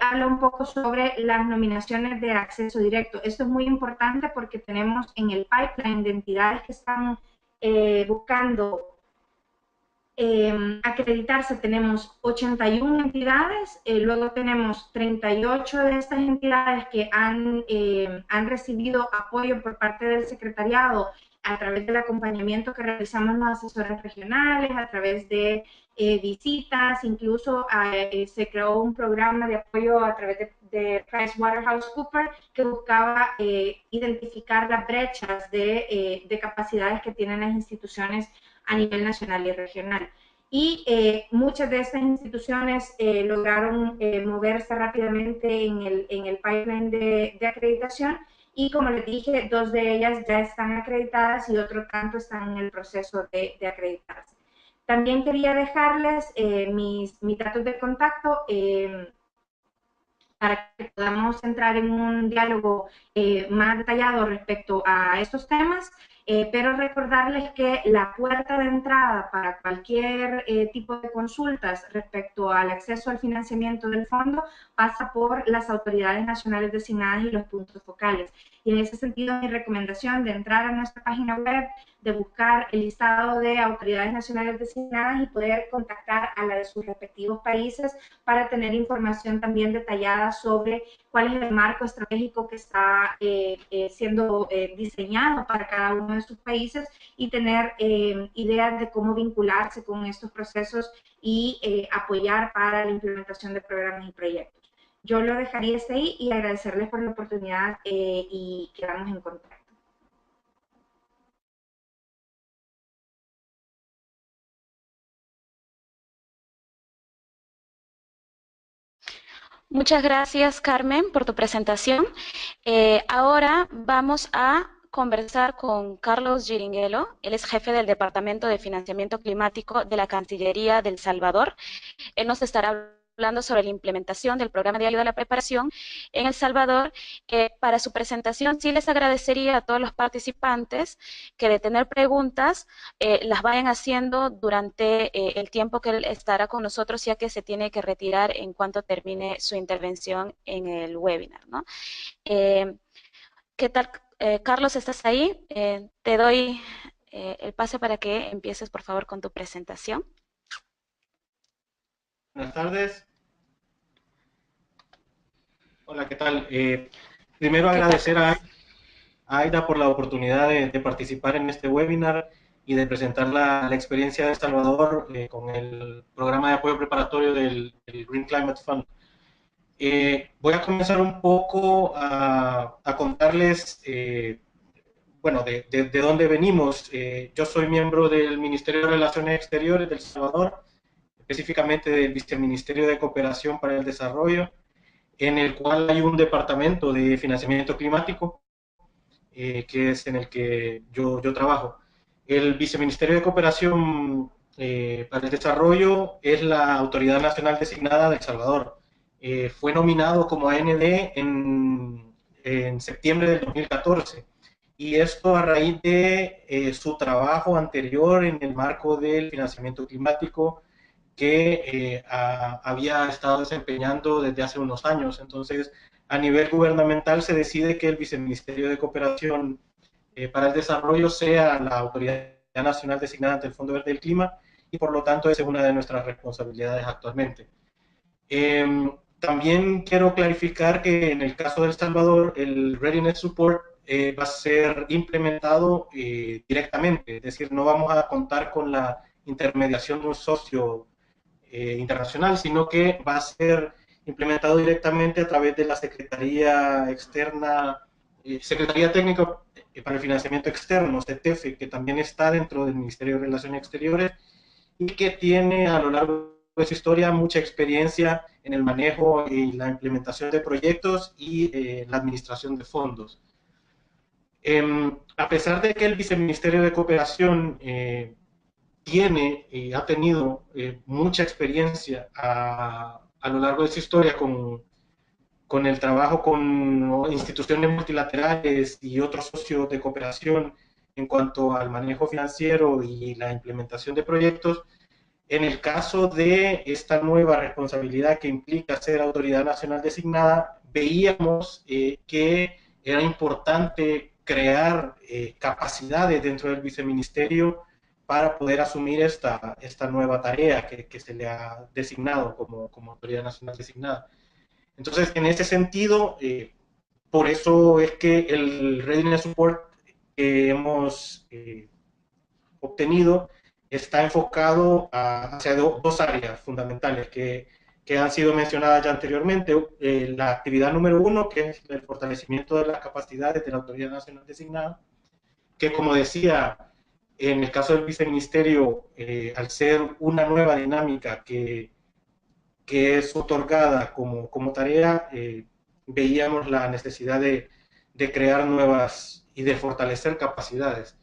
habla un poco sobre las nominaciones de acceso directo. Esto es muy importante porque tenemos en el pipeline de entidades que están buscando acreditarse, tenemos 81 entidades, luego tenemos 38 de estas entidades que han recibido apoyo por parte del secretariado a través del acompañamiento que realizamos los asesores regionales, a través de visitas, incluso se creó un programa de apoyo a través de PricewaterhouseCoopers que buscaba identificar las brechas de capacidades que tienen las instituciones a nivel nacional y regional. Y muchas de estas instituciones lograron moverse rápidamente en el pipeline de acreditación y como les dije, 2 de ellas ya están acreditadas y otro tanto están en el proceso de acreditarse. También quería dejarles mis datos de contacto para que podamos entrar en un diálogo más detallado respecto a estos temas, pero recordarles que la puerta de entrada para cualquier tipo de consultas respecto al acceso al financiamiento del fondo pasa por las autoridades nacionales designadas y los puntos focales. Y en ese sentido, mi recomendación de entrar a nuestra página web, de buscar el listado de autoridades nacionales designadas y poder contactar a la de sus respectivos países para tener información también detallada sobre cuál es el marco estratégico que está siendo diseñado para cada uno de sus países y tener ideas de cómo vincularse con estos procesos y apoyar para la implementación de programas y proyectos. Yo lo dejaría hasta ahí y agradecerles por la oportunidad y quedamos en contacto. Muchas gracias, Carmen, por tu presentación. Ahora vamos a conversar con Carlos Giringuelo. Él es jefe del Departamento de Financiamiento Climático de la Cancillería de El Salvador. Él nos estará hablando sobre la implementación del programa de ayuda a la preparación en El Salvador. Para su presentación, sí les agradecería a todos los participantes que de tener preguntas las vayan haciendo durante el tiempo que él estará con nosotros, ya que se tiene que retirar en cuanto termine su intervención en el webinar, ¿no? ¿Qué tal, Carlos? ¿Estás ahí? Te doy el pase para que empieces, por favor, con tu presentación. Buenas tardes. Hola, ¿qué tal? Primero agradecer a Aida por la oportunidad de participar en este webinar y de presentar la experiencia de El Salvador con el programa de apoyo preparatorio del Green Climate Fund. Voy a comenzar un poco a contarles, bueno, de dónde venimos. Yo soy miembro del Ministerio de Relaciones Exteriores de El Salvador, específicamente del Viceministerio de Cooperación para el Desarrollo, en el cual hay un departamento de financiamiento climático, que es en el que yo trabajo. El Viceministerio de Cooperación para el Desarrollo es la autoridad nacional designada de El Salvador. Fue nominado como AND en septiembre del 2014, y esto a raíz de su trabajo anterior en el marco del financiamiento climático que había estado desempeñando desde hace unos años. Entonces, a nivel gubernamental se decide que el Viceministerio de Cooperación para el Desarrollo sea la autoridad nacional designada ante el Fondo Verde del Clima, y por lo tanto esa es una de nuestras responsabilidades actualmente. También quiero clarificar que en el caso de El Salvador, el Readiness Support va a ser implementado directamente, es decir, no vamos a contar con la intermediación de un socio internacional, sino que va a ser implementado directamente a través de la Secretaría Externa, Secretaría Técnica para el Financiamiento Externo, CETEFE, que también está dentro del Ministerio de Relaciones Exteriores y que tiene a lo largo de su historia mucha experiencia en el manejo y la implementación de proyectos y la administración de fondos. A pesar de que el Viceministerio de Cooperación tiene y ha tenido mucha experiencia a lo largo de su historia con el trabajo con instituciones multilaterales y otros socios de cooperación en cuanto al manejo financiero y la implementación de proyectos, En el caso de esta nueva responsabilidad que implica ser autoridad nacional designada, veíamos que era importante crear capacidades dentro del viceministerio para poder asumir esta nueva tarea que se le ha designado como autoridad nacional designada. Entonces, en ese sentido, por eso es que el Readiness Support que hemos obtenido está enfocado hacia dos áreas fundamentales que han sido mencionadas ya anteriormente. La actividad número 1, que es el fortalecimiento de las capacidades de la Autoridad Nacional Designada, que como decía, en el caso del viceministerio, al ser una nueva dinámica que es otorgada como tarea, veíamos la necesidad de crear nuevas y de fortalecer capacidades.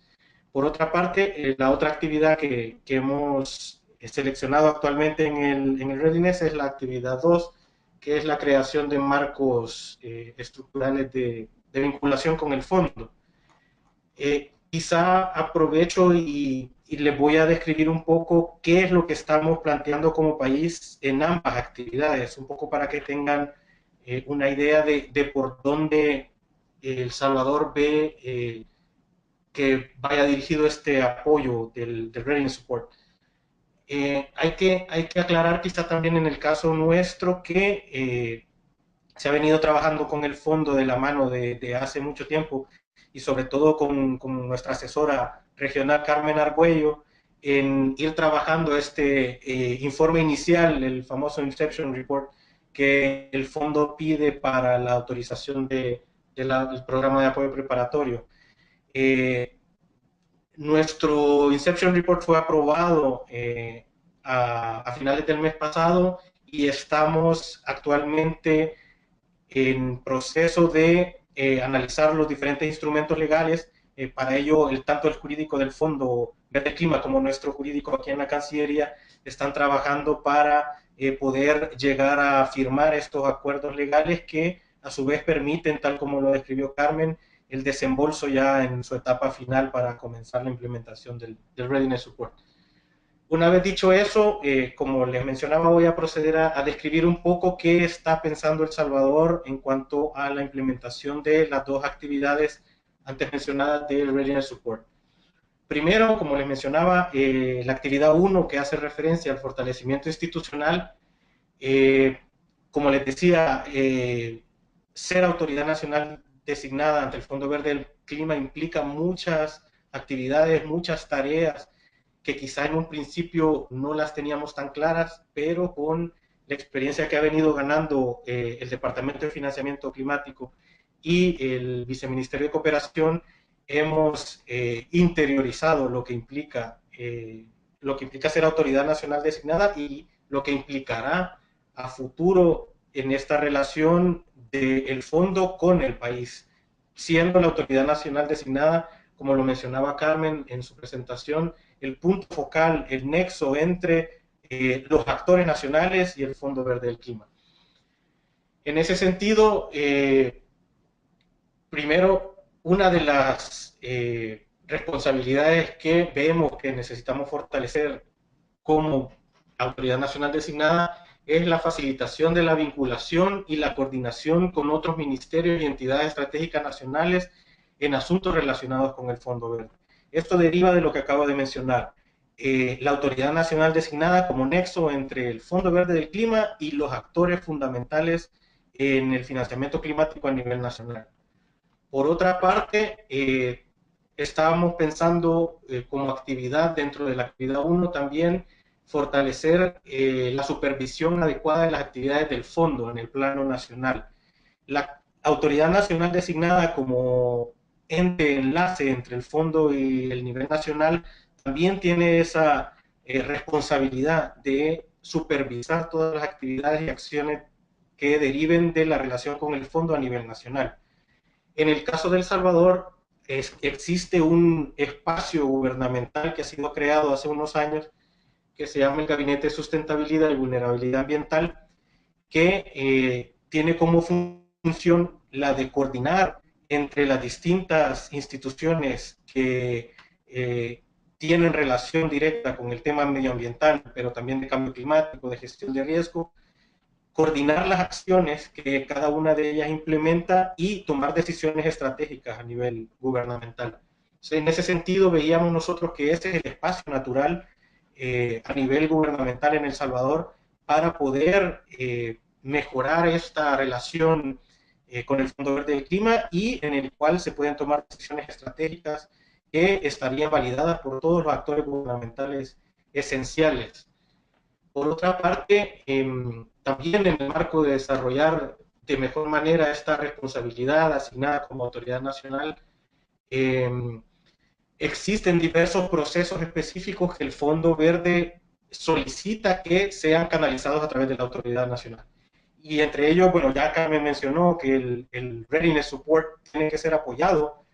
Por otra parte, la otra actividad que hemos seleccionado actualmente en el Readiness es la actividad 2, que es la creación de marcos estructurales de vinculación con el fondo. Quizá aprovecho y les voy a describir un poco qué es lo que estamos planteando como país en ambas actividades, un poco para que tengan una idea de por dónde El Salvador ve que vaya dirigido este apoyo del Readiness Support. Hay que aclarar quizá también en el caso nuestro que se ha venido trabajando con el fondo de la mano de hace mucho tiempo y sobre todo con nuestra asesora regional Carmen Argüello en ir trabajando este informe inicial, el famoso Inception Report, que el fondo pide para la autorización del programa de apoyo preparatorio. Nuestro Inception Report fue aprobado a finales del mes pasado y estamos actualmente en proceso de analizar los diferentes instrumentos legales. Para ello, tanto el jurídico del Fondo Verde Clima como nuestro jurídico aquí en la Cancillería están trabajando para poder llegar a firmar estos acuerdos legales que a su vez permiten, tal como lo describió Carmen, el desembolso ya en su etapa final para comenzar la implementación del Readiness Support. Una vez dicho eso, como les mencionaba, voy a proceder a describir un poco qué está pensando El Salvador en cuanto a la implementación de las dos actividades antes mencionadas del Readiness Support. Primero, como les mencionaba, la actividad 1, que hace referencia al fortalecimiento institucional. Como les decía, ser autoridad nacional designada ante el Fondo Verde del Clima implica muchas actividades, muchas tareas que quizá en un principio no las teníamos tan claras, pero con la experiencia que ha venido ganando el Departamento de Financiamiento Climático y el Viceministerio de Cooperación, hemos interiorizado lo que implica ser autoridad nacional designada y lo que implicará a futuro en esta relación del fondo con el país, siendo la autoridad nacional designada, como lo mencionaba Carmen en su presentación, el punto focal, el nexo entre los actores nacionales y el Fondo Verde del Clima. En ese sentido, primero, una de las responsabilidades que vemos que necesitamos fortalecer como autoridad nacional designada es la facilitación de la vinculación y la coordinación con otros ministerios y entidades estratégicas nacionales en asuntos relacionados con el Fondo Verde. Esto deriva de lo que acabo de mencionar, la autoridad nacional designada como nexo entre el Fondo Verde del Clima y los actores fundamentales en el financiamiento climático a nivel nacional. Por otra parte, estábamos pensando como actividad dentro de la actividad 1 también fortalecer la supervisión adecuada de las actividades del fondo en el plano nacional. La autoridad nacional designada como ente enlace entre el fondo y el nivel nacional también tiene esa responsabilidad de supervisar todas las actividades y acciones que deriven de la relación con el fondo a nivel nacional. En el caso de El Salvador, existe un espacio gubernamental que ha sido creado hace unos años que se llama el Gabinete de Sustentabilidad y Vulnerabilidad Ambiental, que tiene como función la de coordinar entre las distintas instituciones que tienen relación directa con el tema medioambiental, pero también de cambio climático, de gestión de riesgo, coordinar las acciones que cada una de ellas implementa y tomar decisiones estratégicas a nivel gubernamental. Entonces, en ese sentido, veíamos nosotros que ese es el espacio natural a nivel gubernamental en El Salvador para poder mejorar esta relación con el Fondo Verde del Clima y en el cual se pueden tomar decisiones estratégicas que estarían validadas por todos los actores gubernamentales esenciales. Por otra parte, también en el marco de desarrollar de mejor manera esta responsabilidad asignada como autoridad nacional, existen diversos procesos específicos que el Fondo Verde solicita que sean canalizados a través de la autoridad nacional. Y entre ellos, bueno, ya Carmen mencionó que el Readiness Support tiene que ser apoyado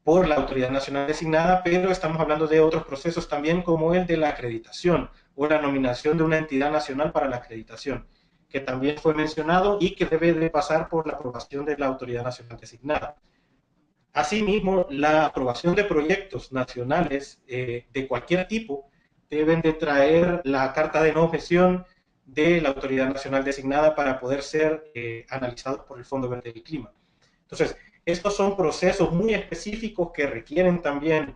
por la autoridad nacional designada, pero estamos hablando de otros procesos también como el de la acreditación o la nominación de una entidad nacional para la acreditación, que también fue mencionado y que debe de pasar por la aprobación de la autoridad nacional designada. Asimismo, la aprobación de proyectos nacionales de cualquier tipo deben de traer la carta de no objeción de la autoridad nacional designada para poder ser analizados por el Fondo Verde del Clima. Entonces, estos son procesos muy específicos que requieren también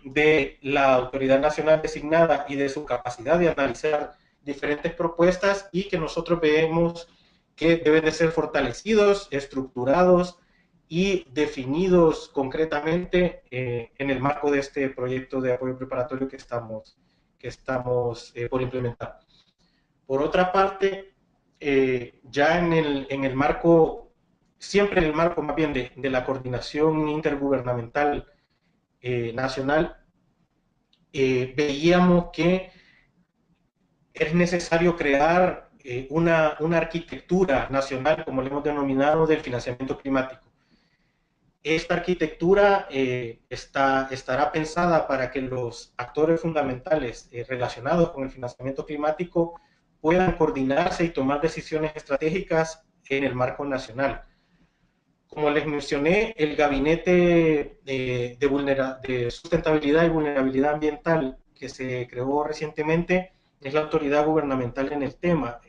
de la autoridad nacional designada y de su capacidad de analizar diferentes propuestas y que nosotros vemos que deben de ser fortalecidos, estructurados y definidos concretamente en el marco de este proyecto de apoyo preparatorio que estamos por implementar. Por otra parte, ya en el marco, siempre en el marco más bien de la coordinación intergubernamental nacional, veíamos que es necesario crear una arquitectura nacional, como le hemos denominado, del financiamiento climático. Esta arquitectura estará pensada para que los actores fundamentales relacionados con el financiamiento climático puedan coordinarse y tomar decisiones estratégicas en el marco nacional. Como les mencioné, el Gabinete de Sustentabilidad y Vulnerabilidad Ambiental que se creó recientemente es la autoridad gubernamental en el tema,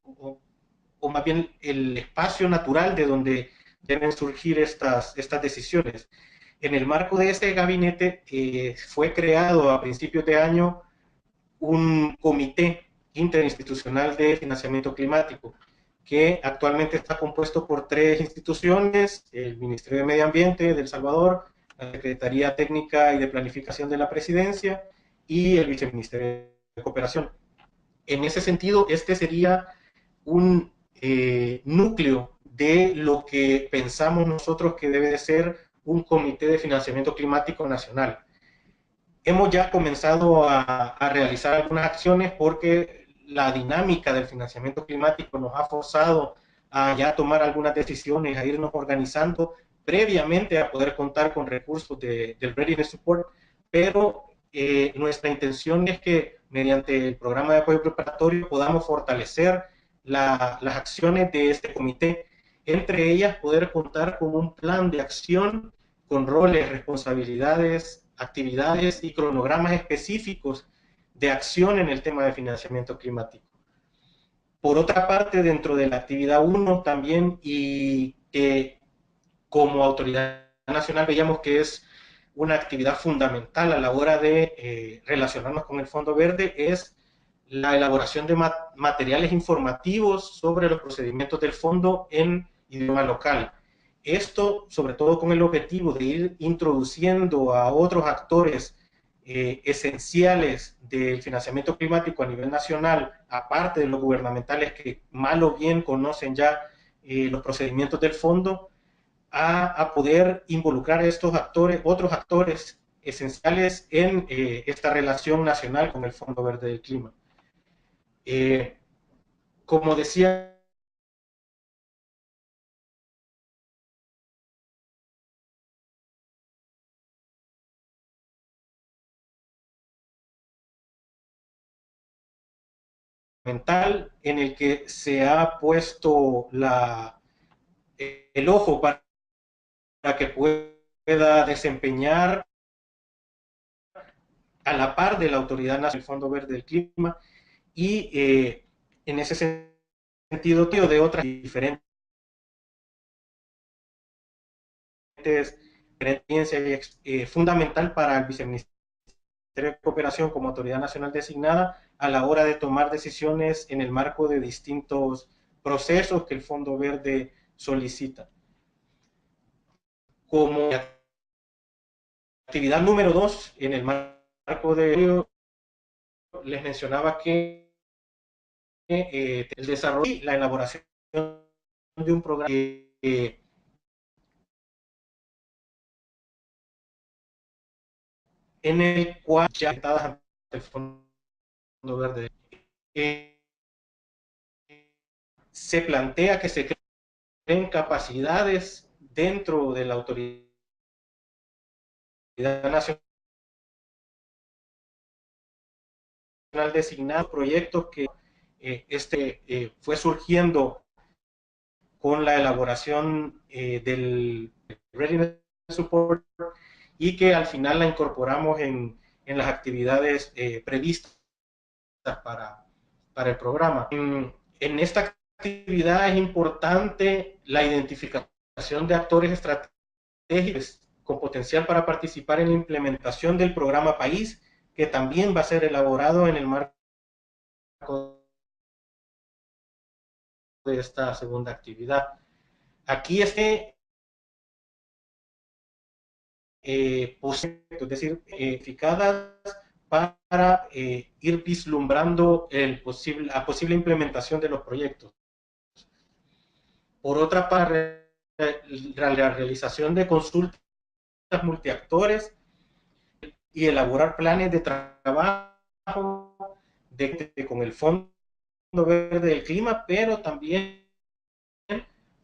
o más bien el espacio natural de donde deben surgir estas decisiones. En el marco de este gabinete fue creado a principios de año un comité interinstitucional de financiamiento climático, que actualmente está compuesto por 3 instituciones: el Ministerio de Medio Ambiente de El Salvador, la Secretaría Técnica y de Planificación de la Presidencia y el Viceministerio de Cooperación. En ese sentido, este sería un núcleo de lo que pensamos nosotros que debe de ser un comité de financiamiento climático nacional. Hemos ya comenzado a realizar algunas acciones porque la dinámica del financiamiento climático nos ha forzado a ya tomar algunas decisiones, a irnos organizando previamente a poder contar con recursos del Readiness Support, pero nuestra intención es que mediante el programa de apoyo preparatorio podamos fortalecer las acciones de este comité, entre ellas poder contar con un plan de acción con roles, responsabilidades, actividades y cronogramas específicos de acción en el tema de financiamiento climático. Por otra parte, dentro de la actividad 1 también, y que como autoridad nacional veíamos que es una actividad fundamental a la hora de relacionarnos con el Fondo Verde, es la elaboración de materiales informativos sobre los procedimientos del fondo en idioma local. Esto, sobre todo con el objetivo de ir introduciendo a otros actores esenciales del financiamiento climático a nivel nacional, aparte de los gubernamentales que mal o bien conocen ya los procedimientos del fondo, a poder involucrar a estos actores, otros actores esenciales en esta relación nacional con el Fondo Verde del Clima. Como decía, en el que se ha puesto el ojo para que pueda desempeñar a la par de la Autoridad Nacional del Fondo Verde del Clima, y en ese sentido de otras diferentes experiencias, fundamental para el Viceministerio de Cooperación como Autoridad Nacional designada a la hora de tomar decisiones en el marco de distintos procesos que el Fondo Verde solicita. Como actividad número 2, en el marco de les mencionaba que el desarrollo y la elaboración de un programa en el cual ya estadas ante el Fondo Verde se plantea que se creen capacidades dentro de la Autoridad Nacional designada, proyectos que fue surgiendo con la elaboración del Readiness Support, y que al final la incorporamos en las actividades previstas para el programa. En esta actividad es importante la identificación de actores estratégicos con potencial para participar en la implementación del programa País, que también va a ser elaborado en el marco de esta segunda actividad. Aquí es es decir, identificadas para ir vislumbrando la posible implementación de los proyectos. Por otra parte, la realización de consultas multiactores y elaborar planes de trabajo con el Fondo Verde del Clima, pero también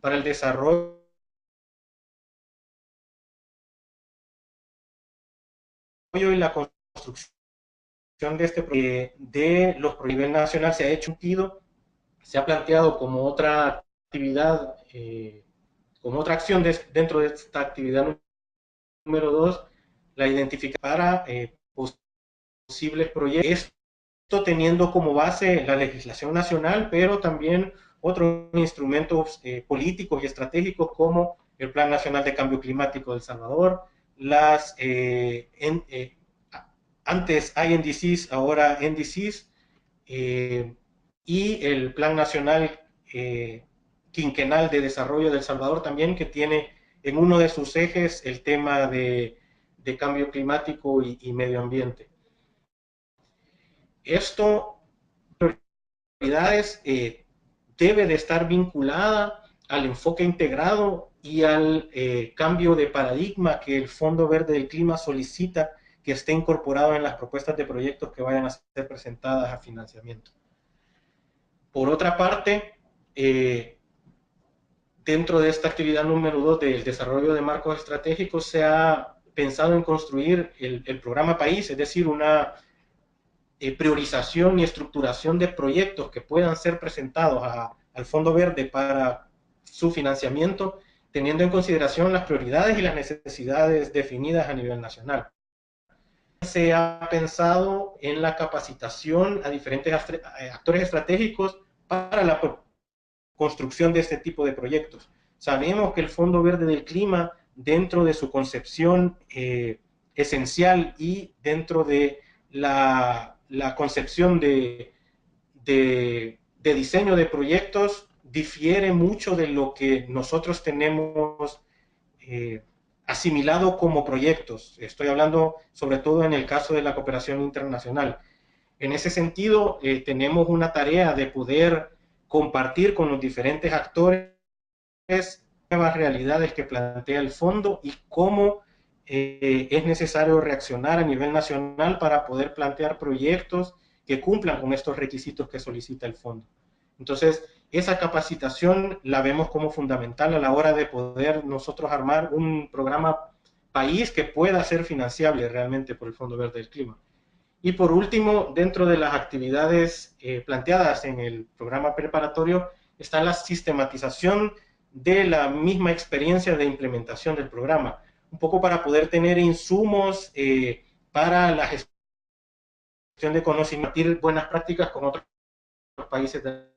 para el desarrollo y la construcción de este de los proyectos a nivel nacional se ha hecho se ha planteado como otra actividad, como otra acción dentro de esta actividad número 2, la identificación para posibles proyectos, esto teniendo como base la legislación nacional, pero también otros instrumentos políticos y estratégicos como el Plan Nacional de Cambio Climático de El Salvador, antes INDCs, ahora NDCs, y el Plan Nacional Quinquenal de Desarrollo de El Salvador también, que tiene en uno de sus ejes el tema de cambio climático y medio ambiente. Esto, prioridades, debe de estar vinculada al enfoque integrado y al cambio de paradigma que el Fondo Verde del Clima solicita que esté incorporado en las propuestas de proyectos que vayan a ser presentadas a financiamiento. Por otra parte, dentro de esta actividad número 2 del desarrollo de marcos estratégicos, se ha pensado en construir el programa País, es decir, una priorización y estructuración de proyectos que puedan ser presentados al Fondo Verde para su financiamiento, teniendo en consideración las prioridades y las necesidades definidas a nivel nacional. Se ha pensado en la capacitación a diferentes actores estratégicos para la construcción de este tipo de proyectos. Sabemos que el Fondo Verde del Clima, dentro de su concepción esencial y dentro de la concepción de diseño de proyectos, difiere mucho de lo que nosotros tenemos asimilado como proyectos. Estoy hablando sobre todo en el caso de la cooperación internacional. En ese sentido, tenemos una tarea de poder compartir con los diferentes actores nuevas realidades que plantea el fondo y cómo es necesario reaccionar a nivel nacional para poder plantear proyectos que cumplan con estos requisitos que solicita el fondo. Entonces, esa capacitación la vemos como fundamental a la hora de poder nosotros armar un programa país que pueda ser financiable realmente por el Fondo Verde del Clima. Y por último, dentro de las actividades planteadas en el programa preparatorio está la sistematización de la misma experiencia de implementación del programa, un poco para poder tener insumos para la gestión de conocimiento, buenas prácticas con otros países de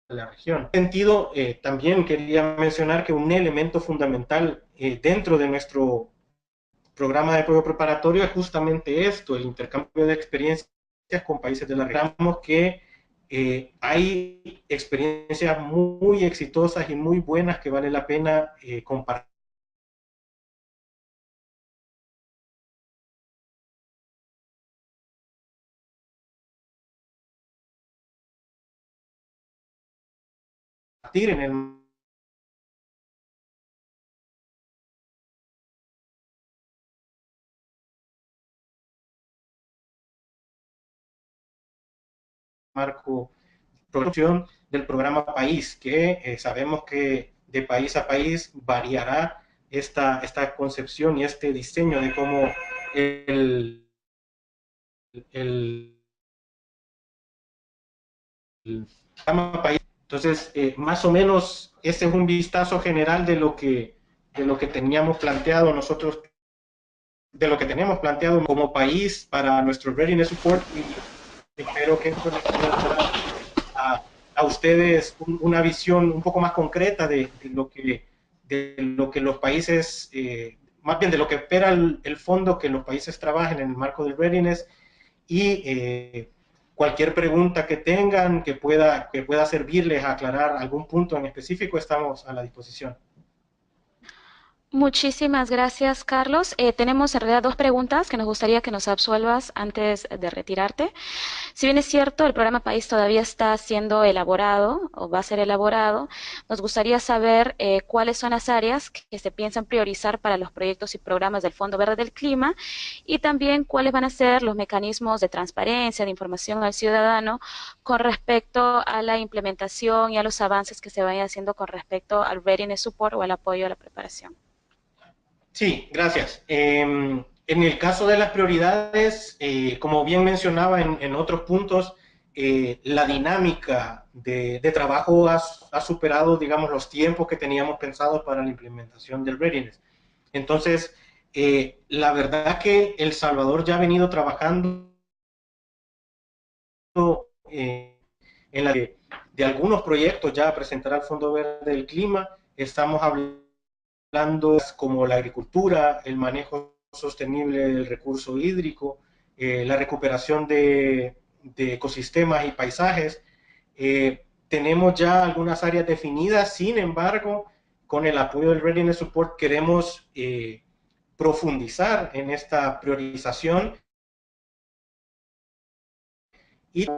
la región. En ese sentido, también quería mencionar que un elemento fundamental dentro de nuestro programa de apoyo preparatorio es justamente esto, el intercambio de experiencias con países de la región. Que hay experiencias muy exitosas y muy buenas que vale la pena compartir. En el marco producción del programa País, que sabemos que de país a país variará esta concepción y este diseño de cómo el programa País. Entonces, más o menos, ese es un vistazo general de lo que teníamos planteado nosotros, de lo que teníamos planteado como país para nuestro Readiness Support, y espero que esto les pueda dar a ustedes una visión un poco más concreta de lo que los países, más bien de lo que espera el fondo que los países trabajen en el marco del Readiness, y cualquier pregunta que tengan que pueda servirles a aclarar algún punto en específico, estamos a la disposición. Muchísimas gracias, Carlos. Tenemos en realidad dos preguntas que nos gustaría que nos absuelvas antes de retirarte. Si bien es cierto, el programa País todavía está siendo elaborado o va a ser elaborado, nos gustaría saber cuáles son las áreas que se piensan priorizar para los proyectos y programas del Fondo Verde del Clima, y también cuáles van a ser los mecanismos de transparencia, de información al ciudadano con respecto a la implementación y a los avances que se vayan haciendo con respecto al Readiness Support o al apoyo a la preparación. Sí, gracias. En el caso de las prioridades, como bien mencionaba en otros puntos, la dinámica de trabajo ha superado, digamos, los tiempos que teníamos pensados para la implementación del Readiness. Entonces, la verdad que El Salvador ya ha venido trabajando en la de algunos proyectos ya a presentar al Fondo Verde del Clima. Estamos hablando como la agricultura, el manejo sostenible del recurso hídrico, la recuperación de ecosistemas y paisajes. Tenemos ya algunas áreas definidas, sin embargo, con el apoyo del Readiness Support queremos profundizar en esta priorización y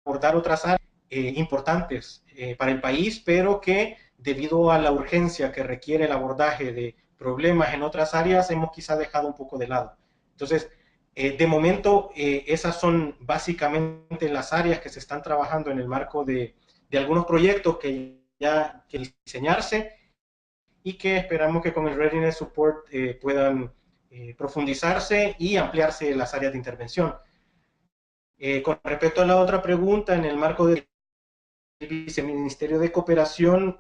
abordar otras áreas importantes para el país, pero que debido a la urgencia que requiere el abordaje de problemas en otras áreas, hemos quizá dejado un poco de lado. Entonces, de momento, esas son básicamente las áreas que se están trabajando en el marco de algunos proyectos que ya quieren diseñarse y que esperamos que con el Readiness Support puedan profundizarse y ampliarse las áreas de intervención. Con respecto a la otra pregunta, en el marco del Viceministerio de Cooperación,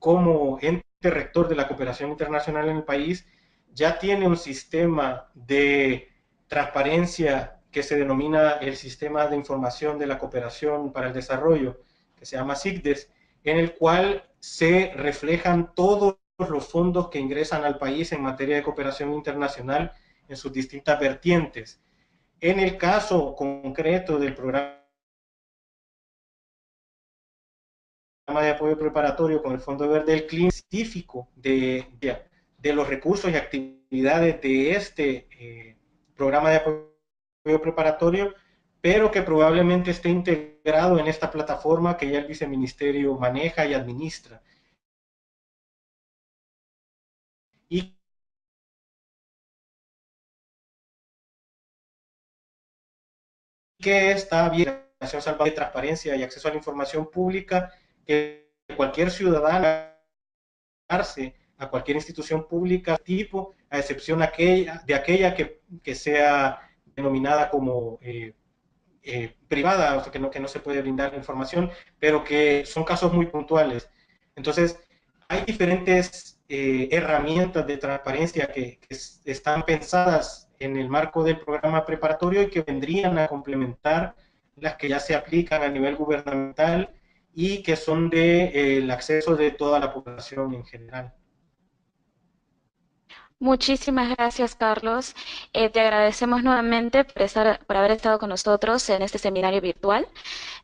como ente rector de la cooperación internacional en el país, ya tiene un sistema de transparencia que se denomina el Sistema de Información de la Cooperación para el Desarrollo, que se llama SICDES, en el cual se reflejan todos los fondos que ingresan al país en materia de cooperación internacional en sus distintas vertientes. En el caso concreto del programa de apoyo preparatorio con el Fondo Verde del Clima, específico de los recursos y actividades de este programa de apoyo preparatorio, pero que probablemente esté integrado en esta plataforma que ya el viceministerio maneja y administra. Y que está bien de transparencia y acceso a la información pública, que cualquier ciudadano a cualquier institución pública tipo, a excepción de aquella que sea denominada como privada, o sea, que no se puede brindar información, pero que son casos muy puntuales. Entonces, hay diferentes herramientas de transparencia que están pensadas en el marco del programa preparatorio y que vendrían a complementar las que ya se aplican a nivel gubernamental y que son del acceso de toda la población en general. Muchísimas gracias, Carlos. Te agradecemos nuevamente por haber estado con nosotros en este seminario virtual.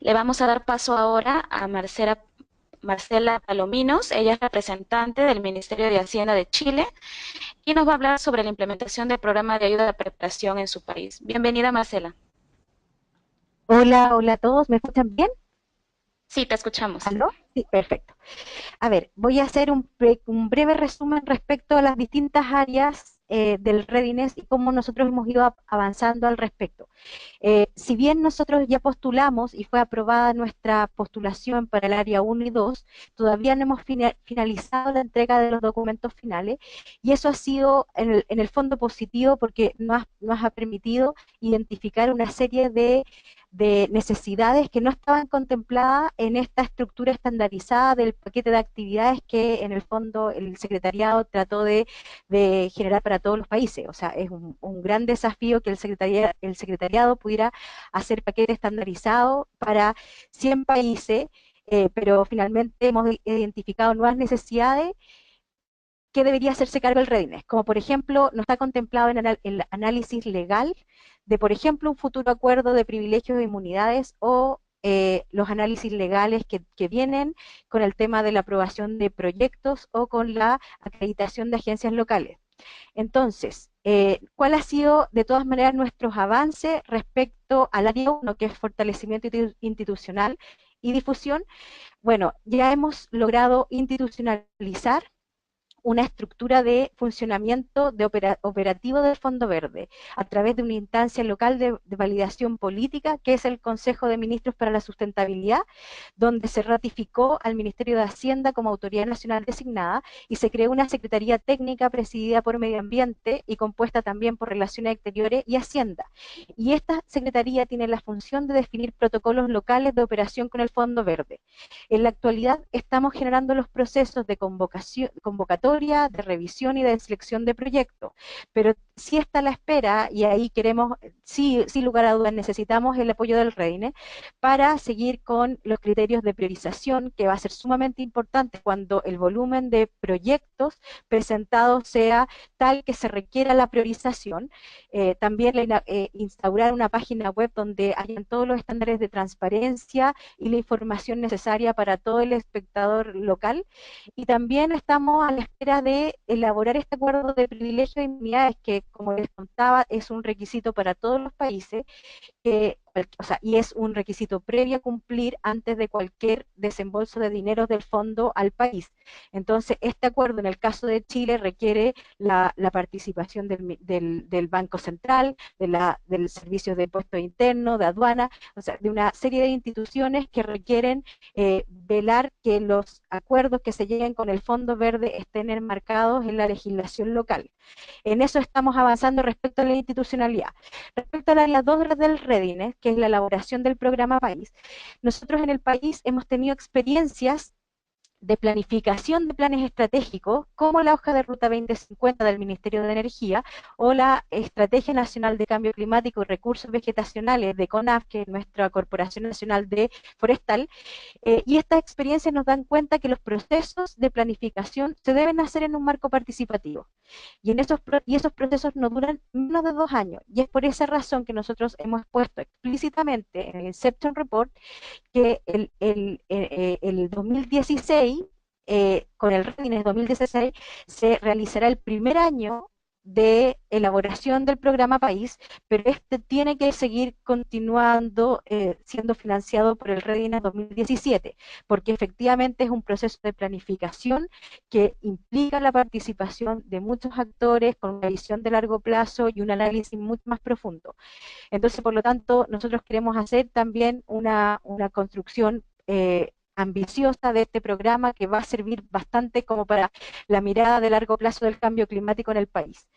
Le vamos a dar paso ahora a Marcela Palominos. Ella es representante del Ministerio de Hacienda de Chile y nos va a hablar sobre la implementación del programa de ayuda a la preparación en su país. Bienvenida, Marcela. Hola, hola a todos, ¿me escuchan bien? Sí, te escuchamos. ¿Aló? Sí, perfecto. A ver, voy a hacer un breve resumen respecto a las distintas áreas del Readiness y cómo nosotros hemos ido avanzando al respecto. Si bien nosotros ya postulamos y fue aprobada nuestra postulación para el área 1 y 2, todavía no hemos finalizado la entrega de los documentos finales y eso ha sido en el fondo positivo porque nos ha permitido identificar una serie de necesidades que no estaban contempladas en esta estructura estandarizada del paquete de actividades que en el fondo el secretariado trató de generar para todos los países. O sea, es un gran desafío que el secretariado pudiera hacer paquete estandarizado para 100 países, pero finalmente hemos identificado nuevas necesidades que debería hacerse cargo el Readiness, como por ejemplo no está contemplado en el análisis legal de, por ejemplo, un futuro acuerdo de privilegios e inmunidades o los análisis legales que vienen con el tema de la aprobación de proyectos o con la acreditación de agencias locales. Entonces, ¿cuál ha sido de todas maneras nuestros avances respecto al área 1, que es fortalecimiento institucional y difusión? Bueno, ya hemos logrado institucionalizar una estructura de funcionamiento operativo del Fondo Verde a través de una instancia local de validación política que es el Consejo de Ministros para la Sustentabilidad, donde se ratificó al Ministerio de Hacienda como autoridad nacional designada y se creó una Secretaría Técnica presidida por Medio Ambiente y compuesta también por Relaciones Exteriores y Hacienda. Y esta Secretaría tiene la función de definir protocolos locales de operación con el Fondo Verde. En la actualidad estamos generando los procesos de convocatoria, de revisión y de selección de proyectos, pero sí está a la espera y ahí queremos, sin lugar a dudas, necesitamos el apoyo del Readiness para seguir con los criterios de priorización, que va a ser sumamente importante cuando el volumen de proyectos presentados sea tal que se requiera la priorización. También instaurar una página web donde hayan todos los estándares de transparencia y la información necesaria para todo el espectador local. Y también estamos a la espera de elaborar este acuerdo de privilegios e inmunidades que, como les contaba, es un requisito para todos los países, y es un requisito previo a cumplir antes de cualquier desembolso de dinero del fondo al país. Entonces, este acuerdo en el caso de Chile requiere la participación del Banco Central, del Servicio de Impuestos Internos, de aduana, o sea, de una serie de instituciones que requieren velar que los acuerdos que se lleguen con el Fondo Verde estén enmarcados en la legislación local. En eso estamos avanzando respecto a la institucionalidad. Respecto al área 2 del Readiness, que es la elaboración del programa país, nosotros en el país hemos tenido experiencias de planificación de planes estratégicos, como la hoja de ruta 2050 del Ministerio de Energía o la Estrategia Nacional de Cambio Climático y Recursos Vegetacionales de CONAF, que es nuestra Corporación Nacional de Forestal, y estas experiencias nos dan cuenta que los procesos de planificación se deben hacer en un marco participativo. Y esos procesos no duran menos de 2 años. Y es por esa razón que nosotros hemos puesto explícitamente en el Inception Report que el 2016, con el Readiness 2016, se realizará el primer año de elaboración del programa país, pero este tiene que seguir continuando siendo financiado por el Readiness 2017, porque efectivamente es un proceso de planificación que implica la participación de muchos actores con una visión de largo plazo y un análisis mucho más profundo. Entonces, por lo tanto, nosotros queremos hacer también una construcción ambiciosa de este programa que va a servir bastante como para la mirada de largo plazo del cambio climático en el país.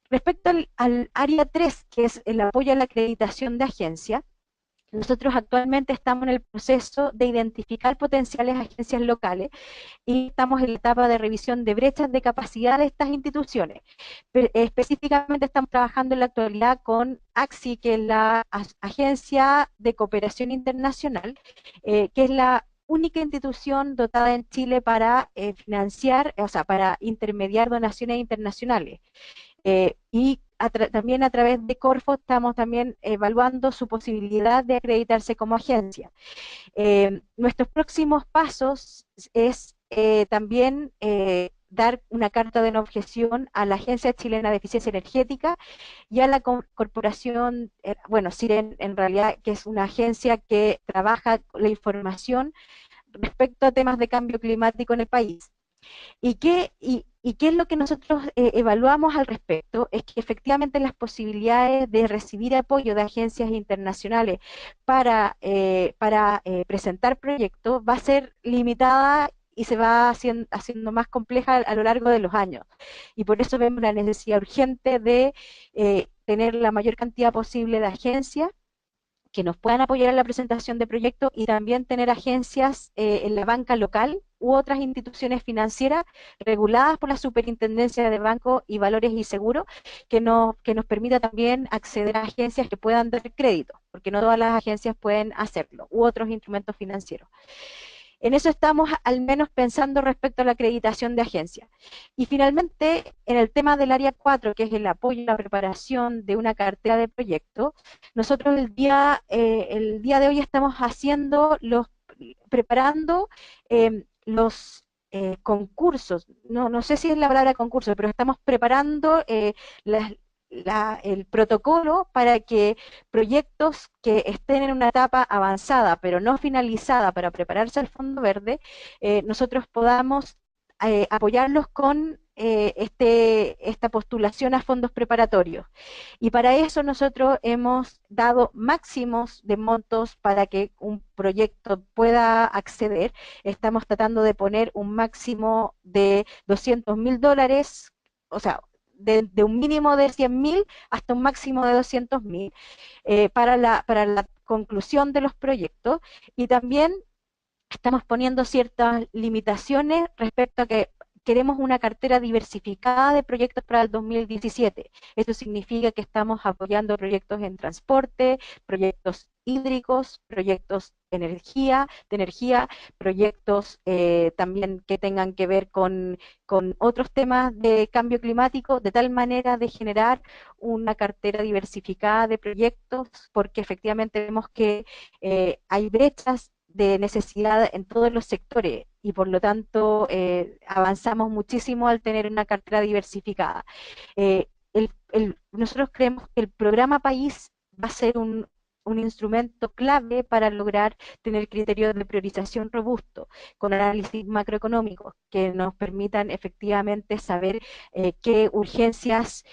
Respecto al área 3, que es el apoyo a la acreditación de agencia, nosotros actualmente estamos en el proceso de identificar potenciales agencias locales y estamos en la etapa de revisión de brechas de capacidad de estas instituciones. Específicamente estamos trabajando en la actualidad con ACSI, que es la Agencia de Cooperación Internacional, que es la única institución dotada en Chile para financiar, o sea, para intermediar donaciones internacionales. Y también a través de Corfo estamos también evaluando su posibilidad de acreditarse como agencia. Nuestros próximos pasos es también dar una carta de no objeción a la Agencia Chilena de Eficiencia Energética y a la corporación, bueno, CIREN en realidad, que es una agencia que trabaja la información respecto a temas de cambio climático en el país. ¿Y qué es lo que nosotros evaluamos al respecto? Es que efectivamente las posibilidades de recibir apoyo de agencias internacionales para presentar proyectos va a ser limitada y se va haciendo más compleja a lo largo de los años. Y por eso vemos la necesidad urgente de tener la mayor cantidad posible de agencias que nos puedan apoyar en la presentación de proyectos y también tener agencias en la banca local u otras instituciones financieras reguladas por la Superintendencia de Bancos y Valores y Seguros que nos permita también acceder a agencias que puedan dar crédito, porque no todas las agencias pueden hacerlo, u otros instrumentos financieros. En eso estamos al menos pensando respecto a la acreditación de agencias. Y finalmente, en el tema del área 4, que es el apoyo y la preparación de una cartera de proyectos, nosotros el día de hoy estamos preparando los concursos, no sé si es la palabra concurso, pero estamos preparando el protocolo para que proyectos que estén en una etapa avanzada pero no finalizada para prepararse al Fondo Verde, nosotros podamos apoyarlos con esta postulación a fondos preparatorios. Y para eso nosotros hemos dado máximos de montos para que un proyecto pueda acceder. Estamos tratando de poner un máximo de $200.000, o sea, de un mínimo de 100.000 hasta un máximo de 200.000 para la conclusión de los proyectos, y también estamos poniendo ciertas limitaciones respecto a que queremos una cartera diversificada de proyectos para el 2017. Esto significa que estamos apoyando proyectos en transporte, proyectos hídricos, proyectos de energía, proyectos también que tengan que ver con otros temas de cambio climático, de tal manera de generar una cartera diversificada de proyectos, porque efectivamente vemos que hay brechas de necesidad en todos los sectores y por lo tanto avanzamos muchísimo al tener una cartera diversificada. Nosotros creemos que el programa País va a ser un instrumento clave para lograr tener criterios de priorización robusto, con análisis macroeconómicos que nos permitan efectivamente saber qué urgencias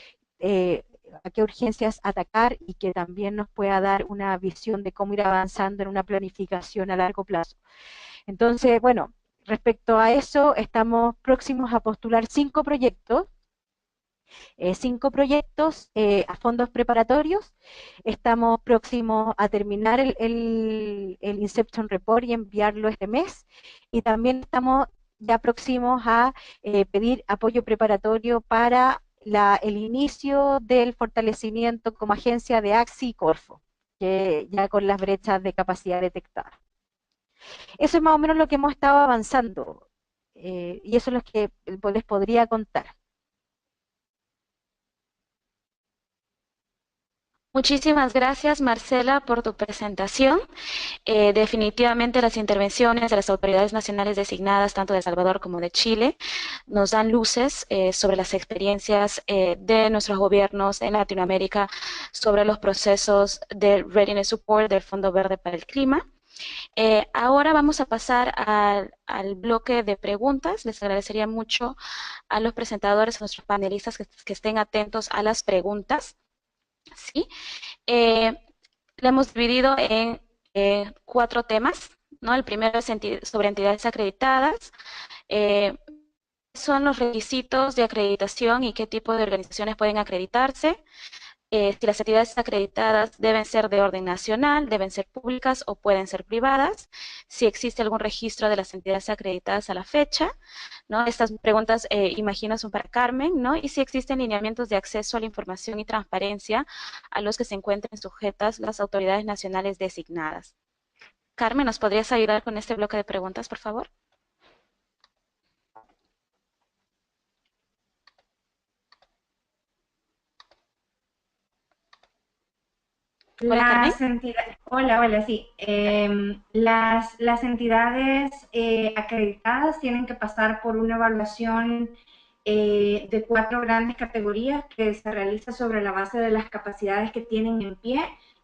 a qué urgencias atacar y que también nos pueda dar una visión de cómo ir avanzando en una planificación a largo plazo. Entonces, bueno, respecto a eso, estamos próximos a postular 5 proyectos a fondos preparatorios. Estamos próximos a terminar el Inception Report y enviarlo este mes, y también estamos ya próximos a pedir apoyo preparatorio para el inicio del fortalecimiento como agencia de ACSI y Corfo, que ya con las brechas de capacidad detectadas. Eso es más o menos lo que hemos estado avanzando, y eso es lo que les podría contar. Muchísimas gracias, Marcela, por tu presentación. Definitivamente las intervenciones de las autoridades nacionales designadas, tanto de El Salvador como de Chile, nos dan luces sobre las experiencias de nuestros gobiernos en Latinoamérica sobre los procesos de Readiness Support del Fondo Verde para el Clima. Ahora vamos a pasar al bloque de preguntas. Les agradecería mucho a los presentadores, a nuestros panelistas que estén atentos a las preguntas. ¿Sí? Lo hemos dividido en 4 temas, ¿no? El primero es sobre entidades acreditadas. Son los requisitos de acreditación y qué tipo de organizaciones pueden acreditarse. si las entidades acreditadas deben ser de orden nacional, deben ser públicas o pueden ser privadas, si existe algún registro de las entidades acreditadas a la fecha, ¿no? Estas preguntas, imagino, son para Carmen, ¿no? Y si existen lineamientos de acceso a la información y transparencia a los que se encuentren sujetas las autoridades nacionales designadas. Carmen, ¿nos podrías ayudar con este bloque de preguntas, por favor? Hola, Carmen. Hola, sí. Las entidades acreditadas tienen que pasar por una evaluación de 4 grandes categorías que se realiza sobre la base de las capacidades que tienen en pie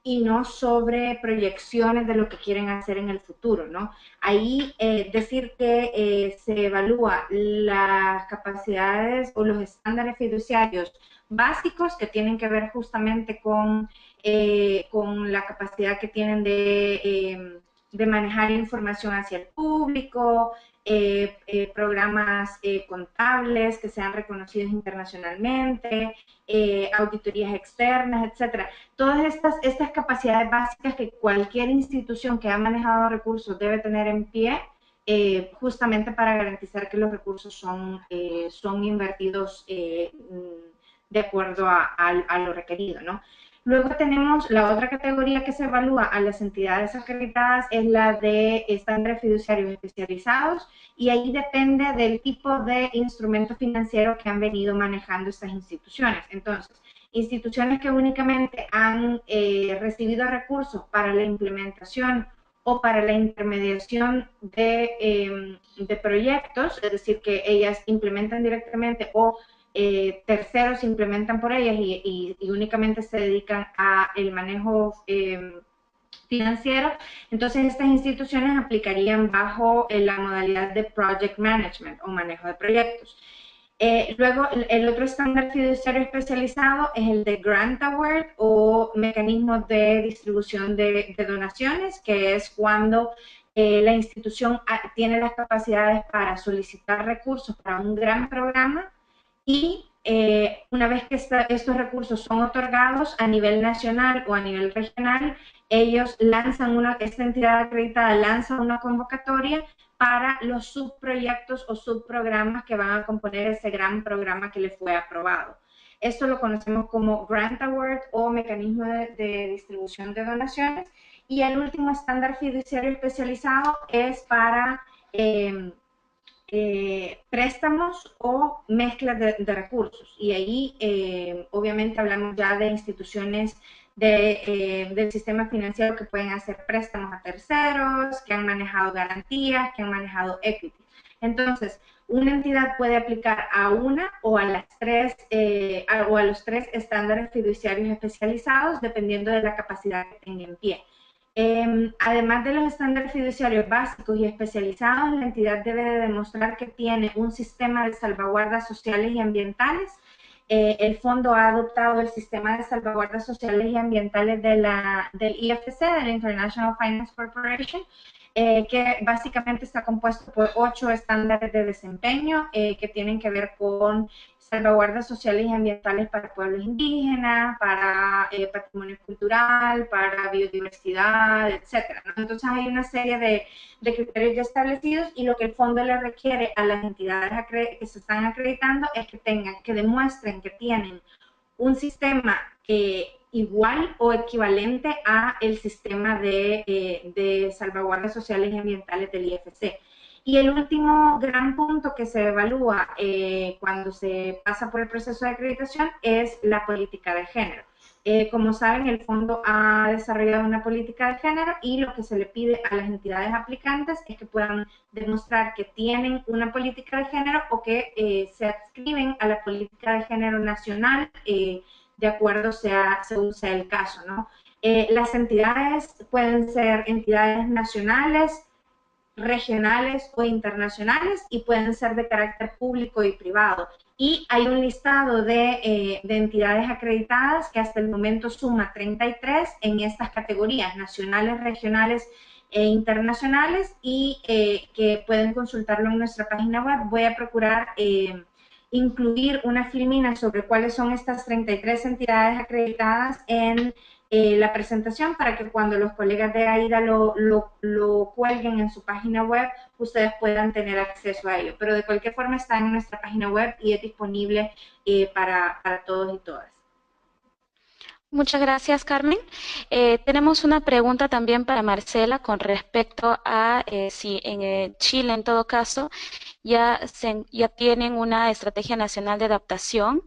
y no sobre proyecciones de lo que quieren hacer en el futuro, ¿no? Ahí decir que se evalúa las capacidades o los estándares fiduciarios básicos que tienen que ver justamente con la capacidad que tienen de manejar información hacia el público, programas contables que sean reconocidos internacionalmente, auditorías externas, etcétera. Todas estas capacidades básicas que cualquier institución que ha manejado recursos debe tener en pie, justamente para garantizar que los recursos son invertidos de acuerdo a lo requerido, ¿no? Luego tenemos la otra categoría que se evalúa a las entidades acreditadas, es la de estándares fiduciarios especializados, y ahí depende del tipo de instrumento financiero que han venido manejando estas instituciones. Entonces, instituciones que únicamente han recibido recursos para la implementación o para la intermediación de proyectos, es decir, que ellas implementan directamente o terceros implementan por ellas y únicamente se dedican a el manejo financiero, entonces estas instituciones aplicarían bajo la modalidad de Project Management o manejo de proyectos. Luego, el otro estándar fiduciario especializado es el de Grant Award o mecanismo de distribución de donaciones, que es cuando la institución tiene las capacidades para solicitar recursos para un gran programa y una vez que estos recursos son otorgados a nivel nacional o a nivel regional, ellos esta entidad acreditada lanza una convocatoria para los subproyectos o subprogramas que van a componer ese gran programa que le fue aprobado. Esto lo conocemos como Grant Award o mecanismo de distribución de donaciones. Y el último estándar fiduciario especializado es para préstamos o mezclas de recursos. Y ahí obviamente hablamos ya de instituciones del sistema financiero que pueden hacer préstamos a terceros, que han manejado garantías, que han manejado equity. Entonces, una entidad puede aplicar a una o a las tres o a los 3 estándares fiduciarios especializados dependiendo de la capacidad que tenga en pie. Además de los estándares fiduciarios básicos y especializados, la entidad debe de demostrar que tiene un sistema de salvaguardas sociales y ambientales. El fondo ha adoptado el sistema de salvaguardas sociales y ambientales del IFC, del International Finance Corporation, que básicamente está compuesto por 8 estándares de desempeño que tienen que ver con salvaguardas sociales y ambientales para pueblos indígenas, para patrimonio cultural, para biodiversidad, etcétera, ¿no? Entonces hay una serie de criterios ya establecidos y lo que el fondo le requiere a las entidades que se están acreditando es que demuestren que tienen un sistema igual o equivalente a el sistema de salvaguardas sociales y ambientales del IFC. Y el último gran punto que se evalúa cuando se pasa por el proceso de acreditación es la política de género. Como saben, el fondo ha desarrollado una política de género y lo que se le pide a las entidades aplicantes es que puedan demostrar que tienen una política de género o que se adscriben a la política de género nacional de acuerdo según sea el caso, ¿no? Las entidades pueden ser entidades nacionales, regionales o internacionales y pueden ser de carácter público y privado. Y hay un listado de entidades acreditadas que hasta el momento suma 33 en estas categorías, nacionales, regionales e internacionales, y que pueden consultarlo en nuestra página web. Voy a procurar incluir una filmina sobre cuáles son estas 33 entidades acreditadas en la presentación para que cuando los colegas de AIDA lo cuelguen en su página web, ustedes puedan tener acceso a ello. Pero de cualquier forma está en nuestra página web y es disponible para todos y todas. Muchas gracias, Carmen. Tenemos una pregunta también para Marcela con respecto a si en Chile, en todo caso, ya tienen una estrategia nacional de adaptación,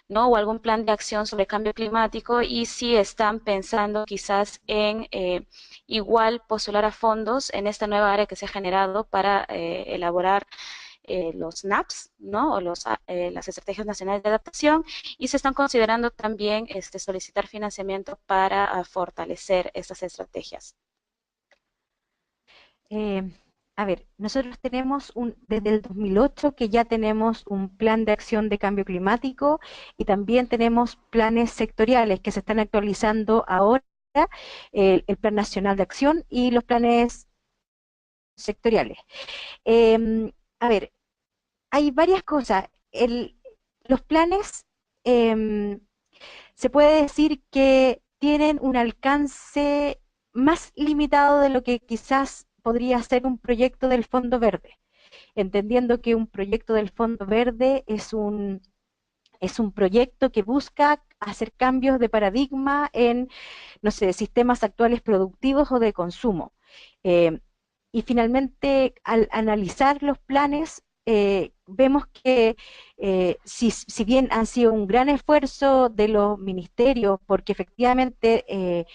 ¿no? O algún plan de acción sobre cambio climático, y si están pensando quizás en igual postular a fondos en esta nueva área que se ha generado para elaborar los NAPs, ¿no? O las estrategias nacionales de adaptación, y se están considerando también solicitar financiamiento para fortalecer estas estrategias. A ver, nosotros tenemos desde el 2008 que ya tenemos un plan de acción de cambio climático, y también tenemos planes sectoriales que se están actualizando ahora, el Plan Nacional de Acción y los planes sectoriales. A ver, hay varias cosas. Los planes se puede decir que tienen un alcance más limitado de lo que quizás podría ser un proyecto del Fondo Verde, entendiendo que un proyecto del Fondo Verde es un proyecto que busca hacer cambios de paradigma en, no sé, sistemas actuales productivos o de consumo. Y finalmente, al analizar los planes, vemos que si bien han sido un gran esfuerzo de los ministerios, porque efectivamente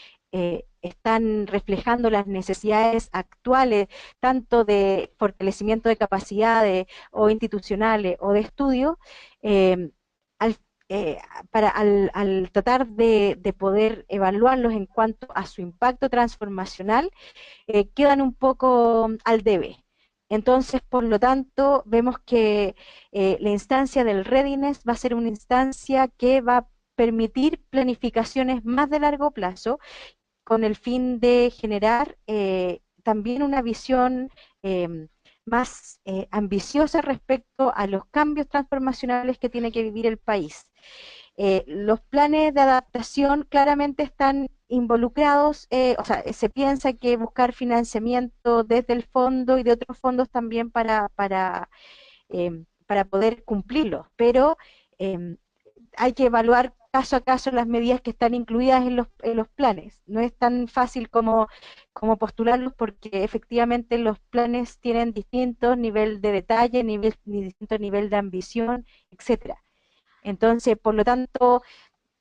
están reflejando las necesidades actuales, tanto de fortalecimiento de capacidades o institucionales o de estudio, al, al tratar de poder evaluarlos en cuanto a su impacto transformacional, quedan un poco al debe. Entonces, por lo tanto, vemos que la instancia del readiness va a ser una instancia que va a permitir planificaciones más de largo plazo, con el fin de generar también una visión más ambiciosa respecto a los cambios transformacionales que tiene que vivir el país. Los planes de adaptación claramente están involucrados, o sea, se piensa que buscar financiamiento desde el fondo y de otros fondos también para poder cumplirlos, pero hay que evaluar caso a caso las medidas que están incluidas en los planes. No es tan fácil como postularlos, porque efectivamente los planes tienen distintos niveles de detalle, distinto nivel de ambición, etcétera. Entonces, por lo tanto,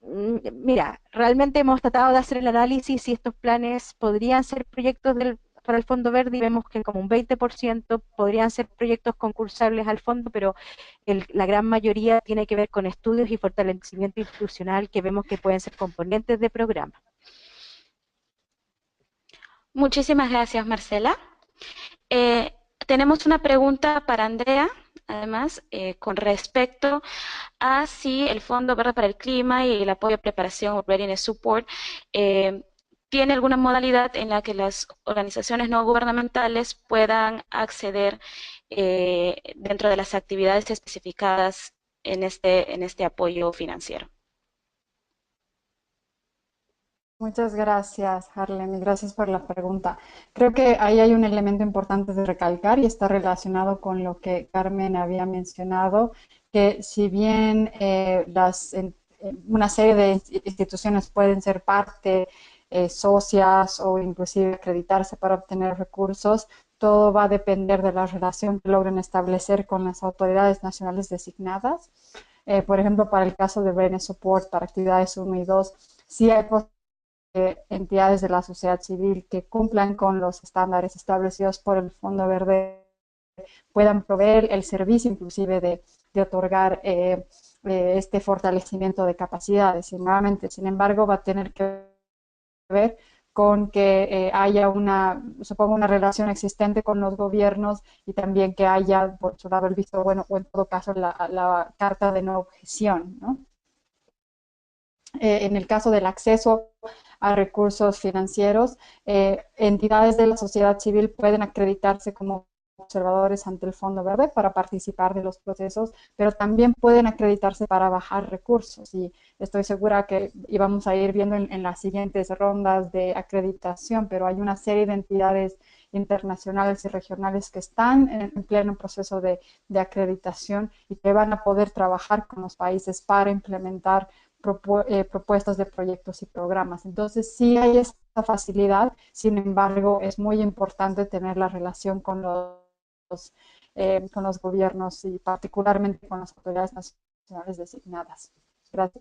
mira, realmente hemos tratado de hacer el análisis si estos planes podrían ser proyectos para el Fondo Verde, y vemos que como un 20% podrían ser proyectos concursables al fondo, pero la gran mayoría tiene que ver con estudios y fortalecimiento institucional, que vemos que pueden ser componentes de programa. Muchísimas gracias, Marcela. Tenemos una pregunta para Andrea, además, con respecto a si el Fondo Verde para el Clima y el apoyo a preparación o Readiness Support tiene alguna modalidad en la que las organizaciones no gubernamentales puedan acceder dentro de las actividades especificadas en este apoyo financiero. Muchas gracias, Harlem, y gracias por la pregunta. Creo que ahí hay un elemento importante de recalcar, y está relacionado con lo que Carmen había mencionado, que si bien una serie de instituciones pueden ser parte, socias o inclusive acreditarse para obtener recursos, todo va a depender de la relación que logren establecer con las autoridades nacionales designadas. Por ejemplo, para el caso de Readiness Support, para actividades 1 y 2, sí hay entidades de la sociedad civil que cumplan con los estándares establecidos por el Fondo Verde puedan proveer el servicio inclusive de otorgar este fortalecimiento de capacidades. Y nuevamente, sin embargo, va a tener que ver con que haya supongo, una relación existente con los gobiernos, y también que haya, por su lado, el visto bueno, o en todo caso la carta de no objeción, ¿no? En el caso del acceso a recursos financieros, entidades de la sociedad civil pueden acreditarse como observadores ante el Fondo Verde para participar de los procesos, pero también pueden acreditarse para bajar recursos. Y estoy segura que íbamos a ir viendo en las siguientes rondas de acreditación, pero hay una serie de entidades internacionales y regionales que están en pleno proceso de acreditación y que van a poder trabajar con los países para implementar propuestas de proyectos y programas. Entonces, sí hay esta facilidad, sin embargo, es muy importante tener la relación con los gobiernos y particularmente con las autoridades nacionales designadas. Gracias.